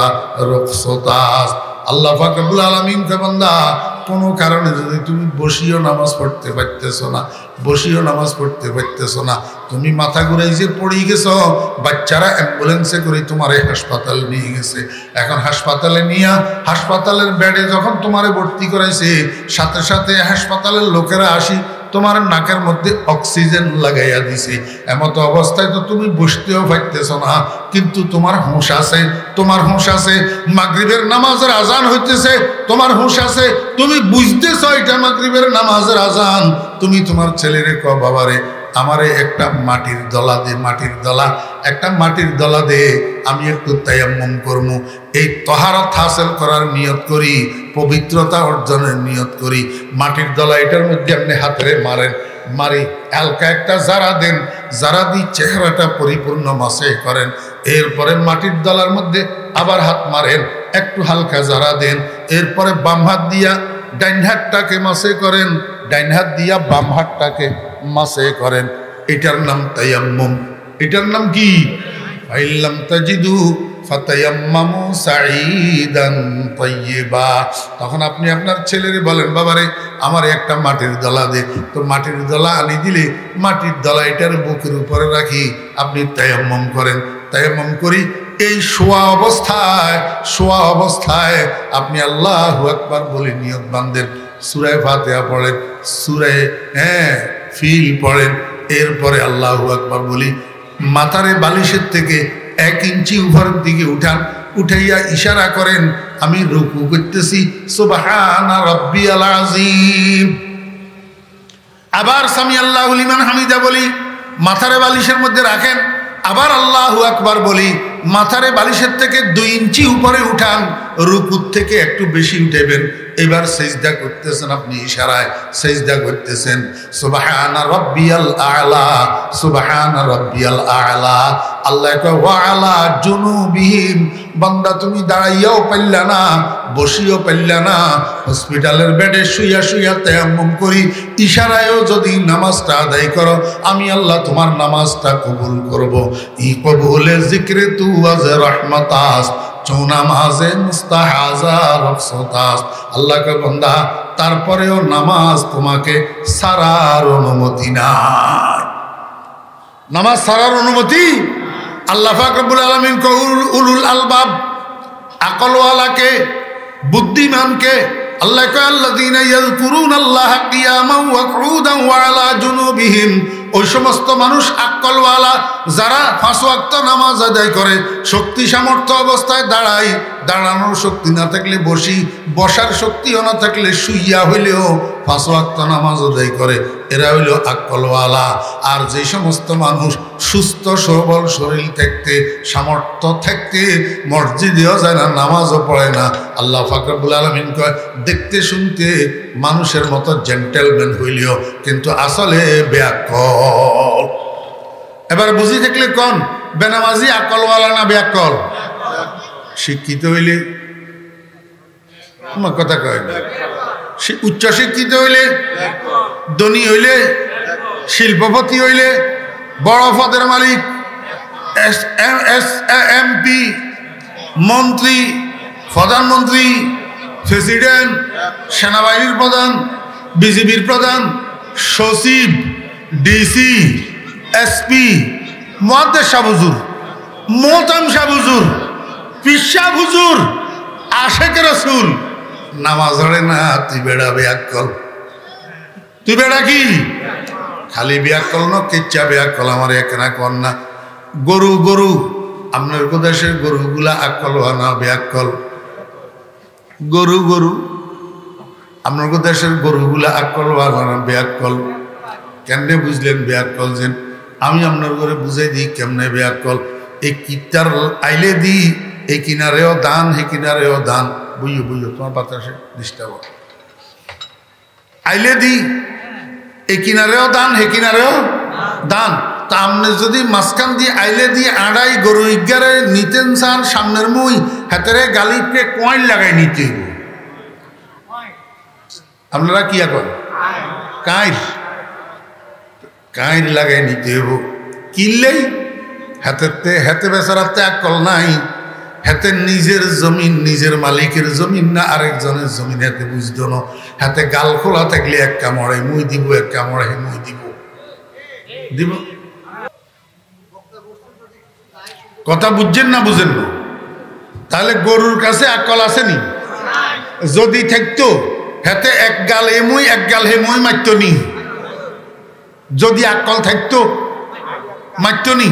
রুখসতাস। আল্লাহ পাক রব্বুল আলামিন কে বান্দা, কোনো কারণে যদি তুমি বসিও নামাজ পড়তে পারতেছো না, বসিও নামাজ পড়তে পারতেছো না, তুমি মাথা ঘুরাই যে পড়ে গেছো, বাচ্চারা অ্যাম্বুলেন্সে করে তোমার এই হাসপাতাল নিয়ে গেছে। এখন হাসপাতালে নিয়ে হাসপাতালের বেডে যখন তোমারে ভর্তি করাইছে, সাথে সাথে হাসপাতালের লোকেরা আসি তোমার নাকের মধ্যে অক্সিজেন লাগাইয়া দিছে। এমত অবস্থায় তো তুমি বসতেও পারতেছ না, কিন্তু তোমার হুঁশ আছে, তোমার হুঁশ আছে। মাগরিবের নামাজের আজান হইতেছে, তোমার হুঁশ আছে, তুমি বুঝতেছ এটা মাগরিবের নামাজের আজান। তুমি তোমার ছেলেরে কও, বাবারে আমারে একটা মাটির দলা দে, মাটির দলা, একটা মাটির দলা দে, আমি একটু তায়াম্মুম করবো, এই তহারত হাসিল করার নিয়ত করি, পবিত্রতা অর্জনের নিয়ত করি। মাটির দলা এটার মধ্যে আপনি হাতে মারেন, মারি হালকা একটা জারা দেন, জারা দিয়ে চেহারাটা পরিপূর্ণ মাসে করেন। এরপরে মাটির দলার মধ্যে আবার হাত মারেন, একটু হালকা জারা দেন। এরপরে বাম হাত দিয়া ডাইন হাতটাকে মাসে করেন, ডাইন হাত দিয়া বাম হাতটাকে মাসে করেন। এটার নাম তায়াম্মুম। এটার নাম কি? ফাইল্লাম তাজিদু ফাতায়াম্মামু সাঈদান তাইয়্যিবা। তখন আপনি আপনার ছেলেরে বলেন, বাবারে আমার একটা মাটির দলা দে। তো মাটির দলা আনি দিলে মাটির দলা এটার বুকের উপরে রাখি, আপনি তায়াম্মুম করেন। তায়াম্মুম করি এই শোয়া অবস্থায় আপনি আল্লাহু আকবার বলে নিয়ত বাঁধেন, সূরা ফাতিহা পড়েন, সূরা ফিল পড়েন। এরপরে আল্লাহু আকবার বলি, মাথারে বালিশের থেকে 1 ইঞ্চি উপরের দিকে উঠান, উঠাইয়া ইশারা করেন আমি রুকু করতেছি, সুবহানা রাব্বিয়াল আযীম। আবার সামি আল্লাহু লিমান হামিদা বলি, মাথারে বালিশের মধ্যে রাখেন, আবার আল্লাহু আকবার বলি, মাথারে বালিশের থেকে 2 ইঞ্চি উপরে উঠান, রুকুর থেকে একটু বেশি উঠাবেন। এবার সেজদা করতেছেন, আপনি ইশারায় সেজদা করতেছেন, সুবহানা রাব্বিয়াল আ'লা, সুবহানা রাব্বিয়াল আ'লা। আল্লাহ কয় ওয়া আলা জুনুবিহিম, বান্দা তুমি দাঁড়াইয়াও পারলা না, বসিও পারলা না, হসপিটালের বেডে শুইয়া শুইয়া তায়াম্মুম করি ইশারায়ও যদি নামাজটা আদায় করো, আমি আল্লাহ তোমার নামাজটা কবুল করব। ই কবুলে জিক্রে তু আজ রহমতাস, চৌনামাজে মুস্তাহাজা রফসতাস। আল্লাহ কে বান্দা তারপরেও নামাজ তোমাকে সারার অনুমতি নাই। নামাজ সারার অনুমতি আল্লাহ পাক রব্বুল আলামিন উলুল আলবাব, আকলওয়ালাকে, বুদ্ধিমানকে আল্লাহ কয় আল্লাযীনা ইয়াযকুরুনাল্লাহা কিয়ামান ওয়া কুউদান ওয়া আলা জুনুবিহিম, ওই সমস্ত মানুষ আকলওয়ালা যারা 5 ওয়াক্ত নামাজ আদায় করে, শক্তি সামর্থ্য অবস্থায় দাঁড়ায়, দাঁড়ানোর শক্তি না থাকলে বসি, বসার শক্তিও না থাকলে শুইয়া হইলেও 5 ওয়াক্ত নামাজ আদায় করে, এরা হইল আকলওয়ালা। আর যে সমস্ত মানুষ সুস্থ সবল শরীর থাকতে, সামর্থ্য থাকতে মসজিদেও যায় না, নামাজও পড়ে না, আল্লাহ পাক রব্বুল আলামিন কয় দেখতে শুনতে মানুষের মতো জেন্টেলম্যান হইলেও কিন্তু আসলে বেয়াক্কল। এবার বুঝি থাকলে কোন বেনামাজি আকলওয়ালা না বেয়াক্কল? শিক্ষিত হইলে আমার কথা কয়, উচ্চ শিক্ষিত হইলে, ধনী হইলে, শিল্পপতি হইলে, বড় পদের মালিক, এমপি, মন্ত্রী, প্রধানমন্ত্রী, প্রেসিডেন্ট, সেনাবাহিনীর প্রধান, বিজিবির প্রধান, সচিব, ডিসি, এসপি, মুহাদ্দিস সাহেব হুজুর, মোহতাম সাহেব হুজুর, পীর সাহেব হুজুর, আশেকে রাসূল, নামাজ পড়ে না, তুই বেড়া বেয়াক্কল। তুই বেড়া কি? খালি বেয়াক্কল না, কিচ্ছা বেয়াক্কল। আমার একনা কর না গরু গরু, আপনার দেশের গরুগুলা আকল না বেয়াক্কল? গরু গরু, আপনার দেশের গরুগুলা আকল না বেয়াক্কল? কেমনে বুঝলেন বেয়াক্কল? যেন আমি আপনার ঘরে বুঝাই দিই কেমনে বেয়াক্কল। এই কিতার আইলে দিই, এই কিনারেও দান, হে কিনারেও দান, বুঝো বুঝো, তোমার বাতাসে ডিস্টার্ব আইলে দি, এই কিনারেও দান, হে কিনারেও দান। তা আপনি যদি মাঝখান দিয়ে আইলে দিয়ে আড়াই গরু ইগারে নিতেন চান, সামনের মুই হাতেরে গালিতে কয়েন লাগাই নিতে হইব। আপনারা কি এখন কাইর কাইর লাগাই নিতে হইব। কিনলেই হাতে হাতে বেচারাতে আকল নাই, হাতে নিজের জমিন, নিজের মালিকের জমিন না আরেকজনের জমিন, হাতে বুঝতো না। হাতে গাল খোলা থাকলে এক কামড়ে মুই দিব, এক কামড়ে মুই দিব দিব। কথা বুঝছেন না বুঝেন না? তাহলে গরুর কাছে আকল আসেনি? যদি থাকতো হাতে এক গাল এমুই এক গাল হেমুই মারতো নি। যদি আকল থাকতো মারতো নি।